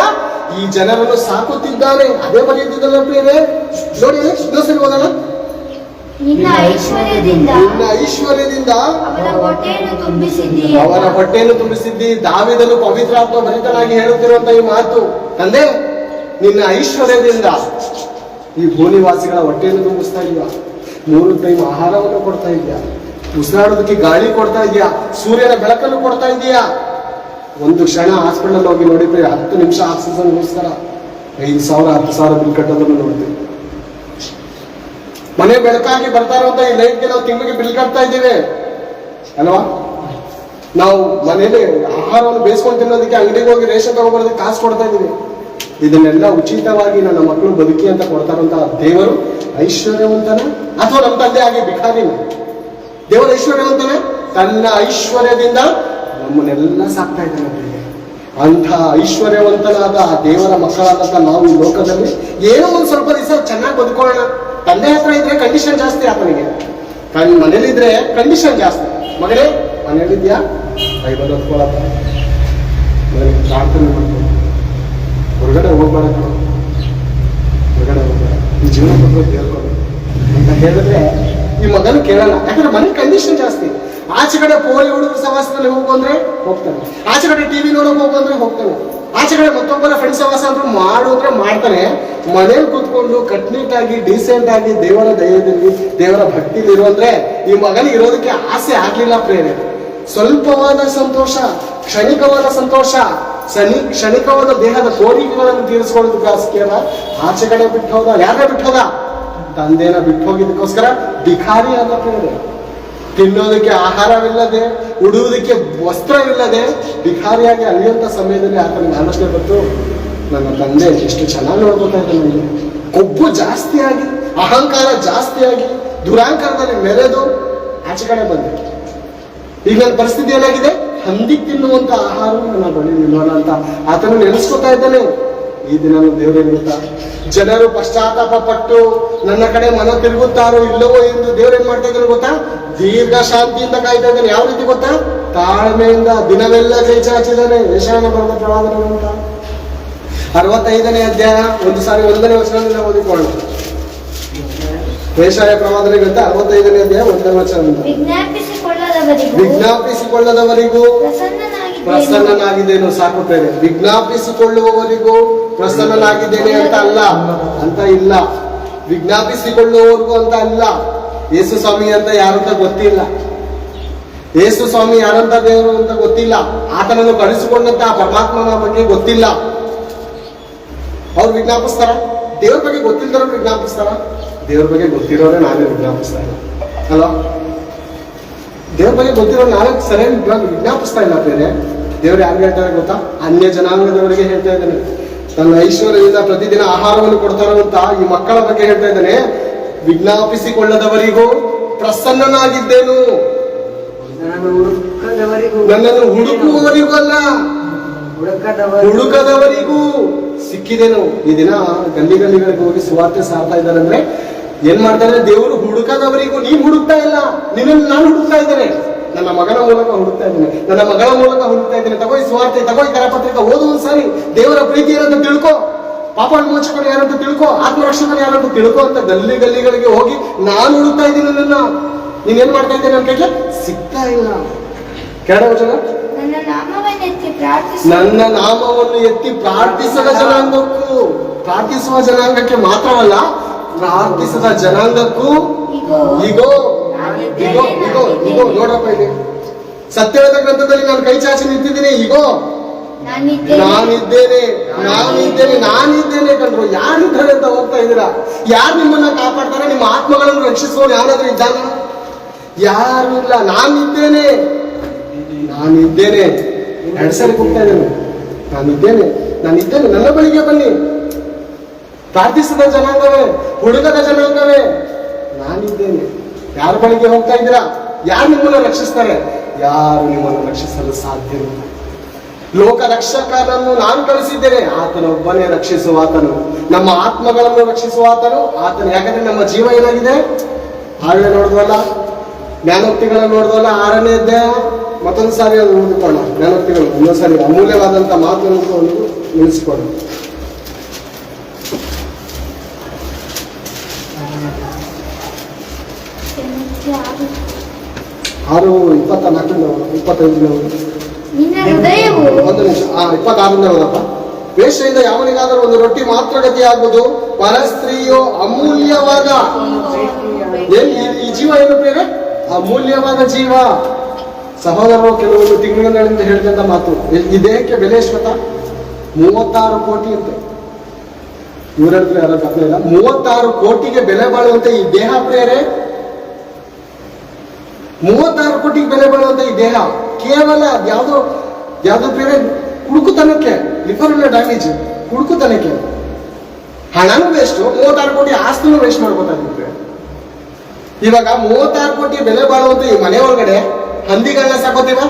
ಈ ಜನರನ್ನು ಸಾಕುತ್ತಿದ್ದಾನೆ. ಅದೇ ಬರೆಯುತ್ತಿದ್ದಲ್ಲ ಪ್ರಿಯರೇ. ನೋಡಿ ಇನ್ನೊಂದ್ಸರಿ ಓದೋಣ. ನಿನ್ನ ಐಶ್ವರ್ಯದಿಂದ ಅವರ ಹೊಟ್ಟೆಯನ್ನು ತುಂಬಿಸಿದ್ದಿ. ದಾವೀದನು ಪವಿತ್ರಾತ್ಮ ಭರಿತನಾಗಿ ಹೇಳುತ್ತಿರುವಂತ ಈ ಮಾತು. ತಂದೆ, ನಿನ್ನ ಐಶ್ವರ್ಯದಿಂದ ಈ ಭೂನಿವಾಸಿಗಳ ಹೊಟ್ಟೆಯನ್ನು ತುಂಬಿಸ್ತಾ ಇದೆಯಾ? 3 ಟೈಮ್ ಆಹಾರವನ್ನು ಕೊಡ್ತಾ ಇದೆಯಾ? ಉಸಿರಾಡೋದಕ್ಕೆ ಗಾಳಿ ಕೊಡ್ತಾ ಇದೆಯಾ? ಸೂರ್ಯನ ಬೆಳಕನ್ನು ಕೊಡ್ತಾ ಇದೆಯಾ? ಒಂದು ಕ್ಷಣ ಹಾಸ್ಪಿಟಲ್ ಹೋಗಿ ನೋಡಿದ್ರೆ 10 ನಿಮಿಷ ಆಕ್ಸಿಜನ್ಗೋಸ್ಕರ 5,000 10,000 ಬಿಲ್ ಕಟ್ಟೋದನ್ನು ನೋಡ್ತೀವಿ. ಮನೆ ಬೆಳಕಾಗಿ ಬರ್ತಾ ಇರುವಂತ ಈ ಲೈಟ್ಗೆ ನಾವು ತಿಂಗಳಿಗೆ ಬಿಲ್ ಕಟ್ತಾ ಇದ್ದೇವೆ ಅಲ್ವಾ? ನಾವು ಮನೇಲಿ ಆಹಾರವನ್ನು ಬೇಯಿಸ್ಕೊಂಡು ತಿನ್ನೋದಕ್ಕೆ ಅಂಗಡಿಗೆ ಹೋಗಿ ರೇಷನ್ ತಗೊಂಡ್ಬರೋದಕ್ಕೆ ಕಾಸು ಕೊಡ್ತಾ ಇದ್ದೀವಿ. ಇದನ್ನೆಲ್ಲ ಉಚಿತವಾಗಿ ನನ್ನ ಮಕ್ಕಳು ಬದುಕಿ ಅಂತ ಕೊಡ್ತಾ ಇರುವಂತಹ ದೇವರು ಐಶ್ವರ್ಯವಂತನ ಅಥವಾ ನಮ್ಮ ತಂದೆ ಆಗಿ ಭಿಕಾರಿನ? ದೇವರು ಐಶ್ವರ್ಯವಂತನ? ತನ್ನ ಐಶ್ವರ್ಯದಿಂದ ನಮ್ಮನ್ನೆಲ್ಲ ಸಾಕ್ತಾ ಇದ್ದಾನೆ. ಅಂಥ ಐಶ್ವರ್ಯವಂತನಾದ ಆ ದೇವರ ಮಕ್ಕಳಾದಂಥ ನಾವು ಈ ಲೋಕದಲ್ಲಿ ಏನೋ ಒಂದು ಸ್ವಲ್ಪ ದಿವಸ ಚೆನ್ನಾಗಿ ಬದುಕೊಳ್ಳೋಣ. ತಂದೆ ಹತ್ರ ಇದ್ರೆ ಕಂಡೀಷನ್ ಜಾಸ್ತಿ ಆತನಿಗೆ, ಮನೇಲಿದ್ರೆ ಕಂಡೀಷನ್ ಜಾಸ್ತಿ. ಮಗಳೇ ಮನೇಲಿದ್ಯಾ, ಬೈಬಲ್ ಓದ್ಕೊಳಪ್ಪ, ಮನೇಲಿ ಪ್ರಾರ್ಥನೆ ಮಾಡ್ಕೊಂಡು ಹೊರಗಡೆ ಹೋಗ್ಬೇಡ, ಹೊರಗಡೆ ಹೋಗ್ಬೇಡ, ಈ ಜೀವನ ಬಗ್ಗೆ ಹೇಳ್ಕೊಂಡು ಅಂತ ಹೇಳಿದ್ರೆ ಈ ಮಗನು ಕೇಳಲ್ಲ. ಯಾಕಂದ್ರೆ ಮನೆ ಕಂಡೀಷನ್ ಜಾಸ್ತಿ. ಆಚೆ ಕಡೆ ಪೋಲಿ ಹುಡುಗರ ಸವಾಸದಲ್ಲಿ ಹೋಗು ಅಂದ್ರೆ ಹೋಗ್ತಾನೆ, ಆಚೆ ಕಡೆ ಟಿವಿ ನೋಡೋಕೆ ಹೋಗು ಅಂದ್ರೆ ಹೋಗ್ತಾನೆ, ಆಚೆ ಕಡೆ ಮತ್ತೊಬ್ಬರ ಫ್ರೆಂಡ್ಸ್ ಸವಾಸ ಅಂದ್ರೂ ಮಾಡಿದ್ರೆ ಮಾಡ್ತಾನೆ. ಮನೇಲಿ ಕೂತ್ಕೊಂಡು ಕಟ್ನಿಟ್ಟಾಗಿ ಡೀಸೆಂಟ್ ಆಗಿ ದೇವರ ದಯದಲ್ಲಿ ದೇವರ ಭಕ್ತಿಲಿ ಇರು ಅಂದ್ರೆ ಈ ಮಗನಿಗೆ ಇರೋದಕ್ಕೆ ಆಸೆ ಆಗ್ಲಿಲ್ಲ ಪ್ರೇರೆ. ಸ್ವಲ್ಪವಾದ ಸಂತೋಷ, ಕ್ಷಣಿಕವಾದ ಸಂತೋಷ, ಕ್ಷಣಿಕವಾದ ದೇಹದ ಕೋರಿಕೆಗಳನ್ನು ತೀರಿಸ್ಕೊಳ್ಳೋದಕ್ಕೋಸ್ಕರ ಆಚೆ ಕಡೆ ಬಿಟ್ಟು ಹೋದ. ಯಾರನ್ನ ಬಿಟ್ಟು ಹೋದ? ತಂದೆನ ಬಿಟ್ಟು ಹೋಗಿದ್ದಕ್ಕೋಸ್ಕರ ಭಿಖಾರಿ ಆದ ಪ್ರೇರೆ. ತಿನ್ನೋದಕ್ಕೆ ಆಹಾರವಿಲ್ಲದೆ, ಉಡುವುದಕ್ಕೆ ವಸ್ತ್ರವಿಲ್ಲದೆ ಭಿಖಾರಿಯಾಗಿ ಅಲಿಯುವಂಥ ಸಮಯದಲ್ಲಿ ಆತನಿಗೆ ಆಲೋಚನೆ ಬಂತು, ನನ್ನ ತಂದೆ ಎಷ್ಟು ಚೆನ್ನಾಗಿ ನೋಡ್ಕೊತಾ ಇದ್ದ ನನಗೆ. ಕೊಬ್ಬು ಜಾಸ್ತಿಯಾಗಿ, ಅಹಂಕಾರ ಜಾಸ್ತಿಯಾಗಿ, ದುರಾಂಕಾರದಲ್ಲಿ ಮೆರೆದು ಆಚೆ ಕಡೆ ಬಂದೆ. ಈಗ ನನ್ನ ಪರಿಸ್ಥಿತಿ ಏನಾಗಿದೆ? ಹಂದಿಗೆ ತಿನ್ನುವಂತ ಆಹಾರ ನನ್ನ ಬಳಿ ನಿಲ್ಲೋಣ ಅಂತ ಆತನು ನೆನೆಸ್ಕೊತಾ ಇದ್ದಾನೆ. ಈ ದಿನ ದೇವರೇನು ಗೊತ್ತಾ, ಜನರು ಪಶ್ಚಾತ್ತಾಪ ಪಟ್ಟು ನನ್ನ ಕಡೆ ಮನ ತಿರುಗುತ್ತಾರೋ ಇಲ್ಲವೋ ಎಂದು ದೇವರೇನ್ ಮಾಡ್ತಾ ಇದ್ದಾನೆ ಗೊತ್ತಾ? ದೀರ್ಘ ಶಾಂತಿಯಿಂದ ಕಾಯ್ತಾ ಇದ್ದಾನೆ. ಯಾವ ರೀತಿ ಗೊತ್ತಾ? ತಾಳ್ಮೆಯಿಂದ ದಿನವೆಲ್ಲ ಕೈ ಚಾಚಿದ್ದಾನೆ. ಯೆಶಾಯನ ಬರೆದ ಪ್ರವಾದನೆ ಅಂತ 65ನೇ ಅಧ್ಯಾಯ 1ನೇ ವಚನದಿಂದ ಓದಿಕೊಳ್ಳೋಣ. ಯೆಶಾಯ ಪ್ರವಾದನೆ ಗ್ರಂಥ 65ನೇ ಅಧ್ಯಾಯ 1ನೇ ವಚನದಿಂದ. ವಿಜ್ಞಾಪಿಸಿಕೊಳ್ಳದವರಿಗೂ ಪ್ರಸನ್ನನಾಗಿದ್ದೇನು. ಸಾಕು ಬೇರೆ. ವಿಜ್ಞಾಪಿಸಿಕೊಳ್ಳುವವರಿಗೂ ಪ್ರಸನ್ನನಾಗಿದ್ದೇನೆ ಅಂತ ಇಲ್ಲ. ವಿಜ್ಞಾಪಿಸಿಕೊಳ್ಳುವವರಿಗೂ ಅಂತ ಅಲ್ಲ. ಯೇಸು ಸ್ವಾಮಿ ಅಂತ ಯಾರಂತ ಗೊತ್ತಿಲ್ಲ. ಯೇಸು ಸ್ವಾಮಿ ಯಾರಂತ ದೇವರು ಅಂತ ಗೊತ್ತಿಲ್ಲ. ಆತನನ್ನು ಕಳಿಸಿಕೊಂಡಂತ ಆ ಪರಮಾತ್ಮನ ಬಗ್ಗೆ ಗೊತ್ತಿಲ್ಲ. ಅವ್ರು ವಿಜ್ಞಾಪಿಸ್ತಾರ? ದೇವ್ರ ಬಗ್ಗೆ ಗೊತ್ತಿಲ್ದವ್ರು ವಿಜ್ಞಾಪಿಸ್ತಾರ? ದೇವ್ರ ಬಗ್ಗೆ ಗೊತ್ತಿರೋರೆ ನಾನೇ ವಿಜ್ಞಾಪಿಸ್ತಾ ಇಲ್ಲ ಅಲ್ವಾ? ದೇವ್ರ ಬಗ್ಗೆ ಗೊತ್ತಿರೋ ನಾನೇ ಸರಿಯಾಗಿ ವಿಜ್ಞಾಪಿಸ್ತಾ ಇಲ್ಲ ಬೇರೆ. ದೇವ್ರು ಯಾರಿಗೆ ಹೇಳ್ತಾರೆ ಗೊತ್ತಾ? ಅನ್ಯ ಜನಾಂಗದವರಿಗೆ ಹೇಳ್ತಾ ಇದ್ದಾನೆ. ತನ್ನ ಐಶ್ವರ್ಯದಿಂದ ಪ್ರತಿದಿನ ಆಹಾರವನ್ನು ಕೊಡ್ತಾರಂತ ಈ ಮಕ್ಕಳ ಬಗ್ಗೆ ಹೇಳ್ತಾ ಇದ್ದಾನೆ. ವಿಜ್ಞಾಪಿಸಿಕೊಳ್ಳದವರಿಗೂ ಪ್ರಸನ್ನನಾಗಿದ್ದೇನು. ನನ್ನನ್ನು ಹುಡುಕುವವರಿಗೂ ಅಲ್ಲ, ಹುಡುಕದವರಿಗೂ ಸಿಕ್ಕಿದೇನು. ಈ ದಿನ ಗಲ್ಲಿಗಳಿಗೆ ಹೋಗಿ ಸುವಾರ್ತೆ ಸಾರ್ತಾ ಇದ್ದಾರೆ ಅಂದ್ರೆ ಏನ್ ಮಾಡ್ತಾರೆ? ದೇವರು ಹುಡುಕದವರಿಗೂ. ನೀನ್ ಹುಡುಕ್ತಾ ಇಲ್ಲ, ನಿನ್ನನ್ನು ನಾನು ಹುಡುಕ್ತಾ ಇದ್ದೇನೆ. ನನ್ನ ಮಗನ ಮೂಲಕ ಹುಡುಕ್ತಾ ಇದ್ದೇನೆ, ನನ್ನ ಮಗಳ ಮೂಲಕ ಹುಡುಕ್ತಾ ಇದ್ದೇನೆ. ತಗೋಯ್ ಸುವಾರ್ತೆ, ತಗೋಯ್ ಕರಪತ್ರಿಕೆ, ಓದು ಒಂದ್ಸಾರಿ. ದೇವರ ಪ್ರೀತಿ ಏನಂತ ತಿಳ್ಕೊ, ಪಾಪ ವಿಮೋಚಕರು ಯಾರಂತ ತಿಳ್ಕೊ, ಆತ್ಮರಕ್ಷಕರು ಯಾರಂತ ತಿಳ್ಕೊ ಅಂತ ಗಲ್ಲಿಗಳಿಗೆ ಹೋಗಿ ನಾನು ಹುಡುಕ್ತಾ ಇದ್ದೀನಿ. ನೀನೇನ್ ಮಾಡ್ತಾ ಇದ್ದೇನೆ ನನ್ನ ಕೈಗೆ ಸಿಗ್ತಾ ಇಲ್ಲ. ಕೆರಡ ವಚನ, ನನ್ನ ನಾಮವನ್ನು ಎತ್ತಿ ಪ್ರಾರ್ಥಿಸದ ಜನಾಂಗಕ್ಕೂ, ಪ್ರಾರ್ಥಿಸುವ ಜನಾಂಗಕ್ಕೆ ಮಾತ್ರವಲ್ಲ, ಪ್ರಾರ್ಥಿಸದ ಜನಾಂಗಕ್ಕೂ ಈಗೋ ನೋಡಪ್ಪ, ಇಲ್ಲಿ ಸತ್ಯವೇದ ಗ್ರಂಥದಲ್ಲಿ ನಾನು ಕೈ ಚಾಚಿ ನಿಂತಿದ್ದೀನಿ. ಈಗೋ ನಾನಿದ್ದೇನೆ ಕಂಡ್ರು. ಯಾರಿದ್ದಾರೆ ಅಂತ ಹೋಗ್ತಾ ಇದ್ದೀರಾ? ಯಾರು ನಿಮ್ಮನ್ನ ಕಾಪಾಡ್ತಾರೆ? ನಿಮ್ಮ ಆತ್ಮಗಳನ್ನು ರಕ್ಷಿಸುವವನು ಯಾರಾದ್ರೂ ಇದ್ದಾನ? ಯಾರು ಇಲ್ಲ. ನಾನಿದ್ದೇನೆ. 2 ಸರಿ ಹೋಗ್ತಾ ಇದ್ದೇನೆ. ನಾನಿದ್ದೇನೆ. ನನ್ನ ಬಳಿಗೆ ಬನ್ನಿ. ಪ್ರಾರ್ಥಿಸಿದ ಜನಾಂಗವೇ, ಹುಡುಗದ ಜನಾಂಗವೇ, ನಾನಿದ್ದೇನೆ. ಯಾರ ಬಳಿಗೆ ಹೋಗ್ತಾ ಇದ್ದೀರಾ? ಯಾರು ನಿಮ್ಮನ್ನು ರಕ್ಷಿಸ್ತಾರೆ? ಯಾರು ನಿಮ್ಮನ್ನು ರಕ್ಷಿಸಲು ಸಾಧ್ಯವಿಲ್ಲ. ಲೋಕ ರಕ್ಷಕನನ್ನು ನಾನು ಕಳಿಸಿದ್ದೇನೆ. ಆತನೊಬ್ಬನೇ ರಕ್ಷಿಸುವ ಆತನು, ನಮ್ಮ ಆತ್ಮಗಳನ್ನು ರಕ್ಷಿಸುವ ಆತನು ಆತನು. ಯಾಕಂದ್ರೆ ನಮ್ಮ ಜೀವ ಏನಾಗಿದೆ? ಆಗಲೇ ನೋಡಿದ್ವಲ್ಲ, ಜ್ಞಾನೋಕ್ತಿಗಳನ್ನು ನೋಡಿದ್ವಲ್ಲ, 6ನೇ ಅಧ್ಯಾಯ. ಮತ್ತೊಂದು ಸಾರಿ ಅದು ಓದಿಕೊಳ್ಳೋಣ. ಜ್ಞಾನೋಕ್ತಿಗಳು ಇನ್ನೊಂದ್ಸಾರಿ ಅಮೂಲ್ಯವಾದಂಥ ಮಾತನ್ನು ನಿಲ್ಲಿಸಿಕೊಳ್ಳೋಣ. 6:24-25. ಒಂದು ನಿಮಿಷ. 26ನೇ ಓದಪ್ಪ. ವೇಶ್ಯೆಯಿಂದ ಯಾವನಿಗಾದರೂ ಒಂದು ರೊಟ್ಟಿ ಮಾತ್ರ ಗತಿಯಾಗುವುದು, ಪರಸ್ತ್ರೀಯೋ ಅಮೂಲ್ಯವಾದ. ಈ ಜೀವ ಏನು ಬೇರೆ? ಅಮೂಲ್ಯವಾದ ಜೀವ. ಸಹೋದರರು ಕೆಲವೊಂದು ತಿಂಗಳಿಂದ ಹೇಳಿದಂತ ಮಾತು. ಈ ದೇಹಕ್ಕೆ ಬೆಲೆ ಎಷ್ಟು ಗೊತ್ತಾ? 36 ಕೋಟಿ ಅಂತೆ. ಇವರಂದ್ರೆ ಯಾರು ದಾಖಲೆ ಇಲ್ಲ. 36 ಕೋಟಿಗೆ ಬೆಲೆ ಬಾಳುವಂತ ಈ ದೇಹ ಪ್ರೇರೆ, 36 ಕೋಟಿಗೆ ಬೆಲೆ ಬಾಳುವಂತ ಈ ದೇಹ ಕೇವಲ ಯಾವ್ದೋ ಬೇರೆ ಹುಡುಕುತನಕ್ಕೆ, ಲಿವರ್ನ ಡ್ಯಾಮೇಜ್, ಹುಡುಕುತನಕ್ಕೆ. ಹಣನೂ ವೇಸ್ಟ್, 36 ಕೋಟಿ ಆಸ್ತಿನೂ ವೇಸ್ಟ್ ಮಾಡ್ಕೊತಾ ಇದ್ವಿ. ಇವಾಗ 36 ಕೋಟಿ ಬೆಲೆ ಬಾಳುವಂತ ಈ ಮನೆ ಒಳಗಡೆ ಹಂದಿಗಳನ್ನ ಸಾಕೋತೀವ,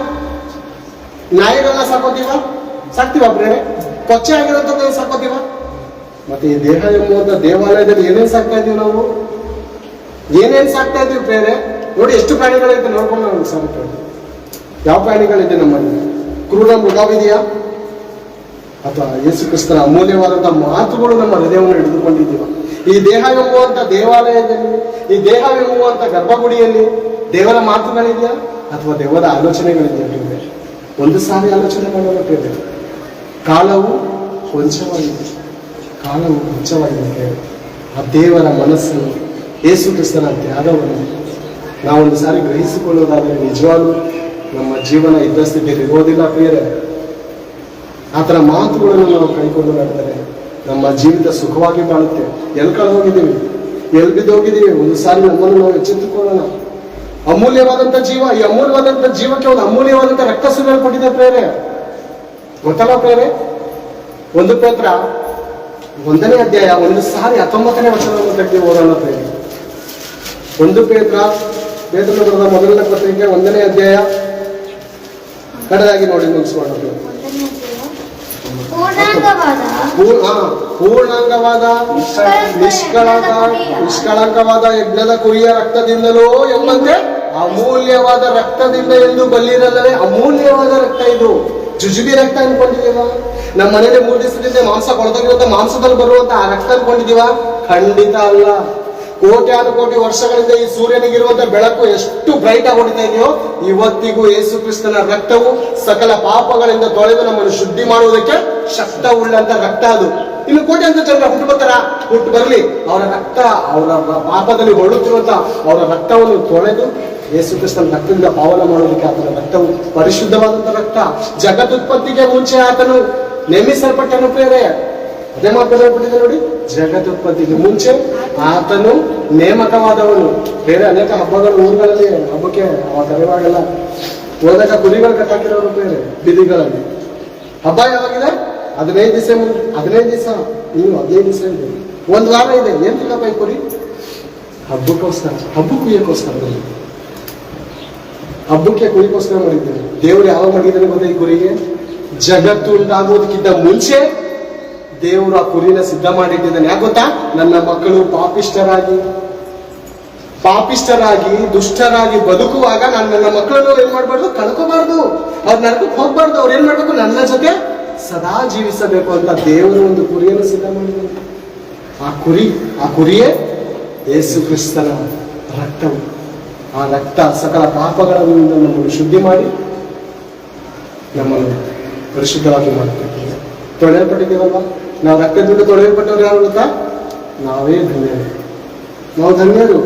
ನಾಯಿಗಳನ್ನ ಸಾಕೋತೀವ, ಸಾಕ್ತಿವ ಪ್ರೇರೆ? ಕೊಚ್ಚೆ ಆಗಿರೋಂಥದ್ದು ಸಾಕೋತೀವ? ಮತ್ತೆ ಈ ದೇಹ ಎಂಬುವಂಥ ದೇವಾಲಯದಲ್ಲಿ ಏನೇನ್ ಸಾಕ್ತಾ ಇದೀವಿ ನಾವು? ಏನೇನ್ ಸಾಕ್ತಾ ಇದೀವಿ ಪ್ರೇರೆ? ನೋಡಿ ಎಷ್ಟು ಪ್ರಾಣಿಗಳಿದೆ ನೋಡ್ಕೊಂಡು ನಾವು ಸಾಕ್ತಾ ಇದ್ದೀವಿ. ಯಾವ ಪ್ರಾಣಿಗಳಿದೆ ನಮ್ಮಲ್ಲಿ? ಕ್ರೂರ ಮೃಗವಿದೆಯಾ? ಅಥವಾ ಯೇಸು ಕ್ರಿಸ್ತನ ಅಮೂಲ್ಯವಾದಂಥ ಮಾತುಗಳು ನಮ್ಮ ಹೃದಯವನ್ನು ಹಿಡಿದುಕೊಂಡಿದ್ದೀವ? ಈ ದೇಹ ಎಂಬುವಂಥ ದೇವಾಲಯದಲ್ಲಿ, ಈ ದೇಹವೆಂಬುವಂಥ ಗರ್ಭಗುಡಿಯಲ್ಲಿ ದೇವರ ಮಾತುಗಳಿದೆಯಾ ಅಥವಾ ದೇವರ ಆಲೋಚನೆಗಳಿದೆಯಾ? ಒಂದು ಸಾರಿ ಆಲೋಚನೆ ಮಾಡೋಣ ಪ್ರೇರೆ. ಕಾಲವು ಕೊಂಚವಾಗಿದೆ, ಕಾಲವು ಕೊಂಚವಾಗಿದೆ. ಆ ದೇವರ ಮನಸ್ಸನ್ನು, ಯೇಸು ಕ್ರಿಸ್ತನ ತ್ಯಾಗವನ್ನು ನಾವೊಂದು ಸಾರಿ ಗ್ರಹಿಸಿಕೊಳ್ಳೋದಾದರೆ ನಿಜವಾಗ್ಲೂ ನಮ್ಮ ಜೀವನ ಇದ್ದ ಸ್ಥಿತಿಯಲ್ಲಿ ಇರೋದಿಲ್ಲ ಪ್ರಿಯರೇ. ಆತನ ಮಾತುಗಳನ್ನು ನಾವು ಕೈಕೊಂಡು ನಡೆದರೆ ನಮ್ಮ ಜೀವಿತ ಸುಖವಾಗಿ ಬಾಳುತ್ತೆ. ಎಲ್ಲಿ ಕಳೆದೋಗಿದ್ದೀವಿ, ಎಲ್ಲಿ ಬಿದ್ದೋಗಿದ್ದೀವಿ? ಒಂದು ಸಾರಿ ನಮ್ಮನ್ನು ನಾವು ಎಚ್ಚೆತ್ತುಕೊಳ್ಳೋಣ. ಅಮೂಲ್ಯವಾದಂಥ ಜೀವ, ಈ ಅಮೂಲ್ಯವಾದಂಥ ಜೀವಕ್ಕೆ ಒಂದು ಅಮೂಲ್ಯವಾದಂಥ ರಕ್ತ ಸುರಿಯಲ್ಪಟ್ಟಿದೆ ಪ್ರೇರೆ. ಗೊತ್ತಲ್ಲ ಪ್ರೇರೆ? 1 ಪೇತ್ರ 1ನೇ ಅಧ್ಯಾಯ 19ನೇ ವಚನವನ್ನು ತೆಗೆದು ಓದೋಣ ಪ್ರೇರೆ. 1 ಪೇತ್ರನ ಬರೆದ ಮೊದಲನೇ ಪತ್ರಿಕೆ 1ನೇ ಅಧ್ಯಾಯ ಕಡೆದಾಗಿ ನೋಡಿ ಮುಗಿಸ್ಕೊಳ್ಳೋಣ. ಪೂರ್ಣಾಂಗವಾದ ನಿಷ್ಕಳಂಕವಾದ ಯಜ್ಞದ ಕುರಿಯ ರಕ್ತದಿಂದಲೋ ಎಂಬಂತೆ ಅಮೂಲ್ಯವಾದ ರಕ್ತದಿಂದ ಎಂದು ಬಲ್ಲಿರಲ್ಲವೇ? ಅಮೂಲ್ಯವಾದ ರಕ್ತ ಇದು. ಜುಜುಬಿ ರಕ್ತ ಅನ್ಕೊಂಡಿದೀವ? ನಮ್ಮ ಮನೇಲಿ 3 ದಿವಸದಿಂದ ಮಾಂಸ ಕೊಳದೋಗಿರುವಂತ ಮಾಂಸದಲ್ಲಿ ಬರುವಂತ ಆ ರಕ್ತ ಅನ್ಕೊಂಡಿದೀವ? ಖಂಡಿತ ಅಲ್ಲ. ಕೋಟಿ ವರ್ಷಗಳಿಂದ ಈ ಸೂರ್ಯನಿಗಿರುವಂತ ಬೆಳಕು ಎಷ್ಟು ಬ್ರೈಟ್ ಆಗಿ ಹೊಡಿತಾ ಇದೆಯೋ, ಇವತ್ತಿಗೂ ಯೇಸು ಕ್ರಿಸ್ತನ ರಕ್ತವು ಸಕಲ ಪಾಪಗಳಿಂದ ತೊಳೆದು ನಮ್ಮನ್ನು ಶುದ್ಧಿ ಮಾಡುವುದಕ್ಕೆ ಶಕ್ತ ಉಳ್ಳಂತ ರಕ್ತ ಅದು. ಇನ್ನು ಕೋಟಿ ಅಂತ ಜನ ಹುಟ್ಟು ಬರಲಿ, ಅವರ ರಕ್ತ, ಅವರ ಪಾಪದಲ್ಲಿ ಹೊರಡುತ್ತಿರುವಂತ ಅವರ ರಕ್ತವನ್ನು ತೊಳೆದು ಯೇಸು ಕ್ರಿಸ್ತನ ರಕ್ತದಿಂದ ಪಾವನ ಮಾಡೋದಕ್ಕೆ ಆತನ ರಕ್ತವು ಪರಿಶುದ್ಧವಾದಂತ ರಕ್ತ. ಜಗದುತ್ಪತ್ತಿಗೆ ಮುಂಚೆ ಆತನು ನೇಮಿಸಲ್ಪಟ್ಟನು ಪ್ರೇರೆ. ಅದೇ ಮಾತನಾಡಲ್ಪಟ್ಟಿದೆ ನೋಡಿ, ಜಗದುತ್ಪತ್ತಿಗೆ ಮುಂಚೆ ಆತನು ನೇಮಕವಾದವನು. ಬೇರೆ ಅನೇಕ ಹಬ್ಬಗಳು ಊರುಗಳಲ್ಲಿ ಹಬ್ಬಕ್ಕೆ ಕರೆಯುವಾಗೆಲ್ಲ ಹೋದಾಗ ಕುರಿಗಳು ಕಟ್ಟಾಕಿರೋರು ಬೇರೆ ಬೀದಿಗಳಲ್ಲಿ. ಹಬ್ಬ ಯಾವಾಗಿದೆ? 15 ದಿವಸ ಇನ್ನು 15 ದಿವಸ ಇದೆ, 1 ವಾರ ಇದೆ. ಏನ್ ತಿನ್ನಪ್ಪ ಈ ಕುರಿ? ಹಬ್ಬಕ್ಕೋಸ್ಕರ, ಹಬ್ಬಕ್ಕೂಯಕ್ಕೋಸ್ಕರ, ಹಬ್ಬಕ್ಕೆ ಕುರಿಗೋಸ್ಕರ ಮಾಡಿದ್ದೇನೆ. ದೇವರು ಯಾವಾಗ ಮಾಡಿದ್ದಾನೆ ಗೊತ್ತಾ? ಈ ಕುರಿಗೆ ಜಗತ್ತು ಉಂಟಾಗುವುದಕ್ಕಿಂತ ಮುಂಚೆ ದೇವರು ಆ ಕುರಿನ ಸಿದ್ಧ ಮಾಡಿಟ್ಟಿದ್ದಾನೆ. ಯಾಕೆ ಗೊತ್ತಾ? ನನ್ನ ಮಕ್ಕಳು ಪಾಪಿಷ್ಟರಾಗಿ ದುಷ್ಟರಾಗಿ ಬದುಕುವಾಗ ನನ್ನ ಮಕ್ಕಳನ್ನು ಏನ್ ಮಾಡ್ಬಾರ್ದು? ಕಳ್ಕೋಬಾರ್ದು, ಅವ್ರ ನರಕಕ್ಕೆ ಹೋಗ್ಬಾರ್ದು. ಅವ್ರು ಏನ್ ಮಾಡ್ಬೇಕು? ನನ್ನ ಜೊತೆ ಸದಾ ಜೀವಿಸಬೇಕು ಅಂತ ದೇವರು ಒಂದು ಕುರಿಯನ್ನು ಸಿದ್ಧ ಮಾಡಿದ್ದಾನೆ. ಆ ಕುರಿಯೇ ಯೇಸು ಕ್ರಿಸ್ತನ ರಕ್ತವು. ಆ ರಕ್ತ ಸಕಲ ಪಾಪಗಳಿಂದ ನಮ್ಮನ್ನು ಶುದ್ಧಿ ಮಾಡಿ ನಮ್ಮನ್ನು ಪರಿಶುದ್ಧವಾಗಿ ಮಾಡುತ್ತೆ. ತೊಳೆಯಲ್ಪಟ್ಟಿದ್ದೇವಲ್ಲ ನಾವು. ರಕ್ತದಿಂದ ತೊಳೆಯಲ್ಪಟ್ಟವ್ರು ಯಾರು ಗೊತ್ತಾ? ನಾವೇ ಧನ್ಯರು. ನಾವು ಧನ್ಯರು.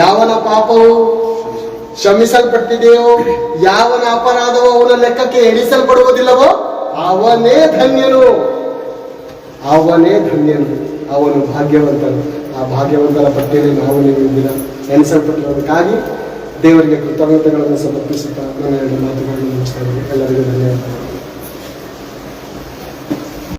ಯಾವನ ಪಾಪವು ಕ್ಷಮಿಸಲ್ಪಟ್ಟಿದೆಯೋ, ಯಾವನ ಅಪರಾಧವೋ ಅವನ ಲೆಕ್ಕಕ್ಕೆ ಎಣಿಸಲ್ಪಡುವುದಿಲ್ಲವೋ ಅವನೇ ಧನ್ಯನು. ಅವನು ಭಾಗ್ಯವಂತನು. ಆ ಭಾಗ್ಯವಂತರ ಪಟ್ಟಿಯಲ್ಲಿ ನಾವು ನೀವು ದಿನ ಎಣಿಸಲ್ಪಟ್ಟಿರೋದಕ್ಕಾಗಿ ದೇವರಿಗೆ ಕೃತಜ್ಞತೆಗಳನ್ನು ಸಮರ್ಪಿಸುತ್ತಾ ನನ್ನ 2 ಮಾತುಗಳನ್ನು ಮುಗಿಸ್ತಾ ಇದ್ದೀನಿ. ಎಲ್ಲರಿಗೂ ಧನ್ಯವಾದ.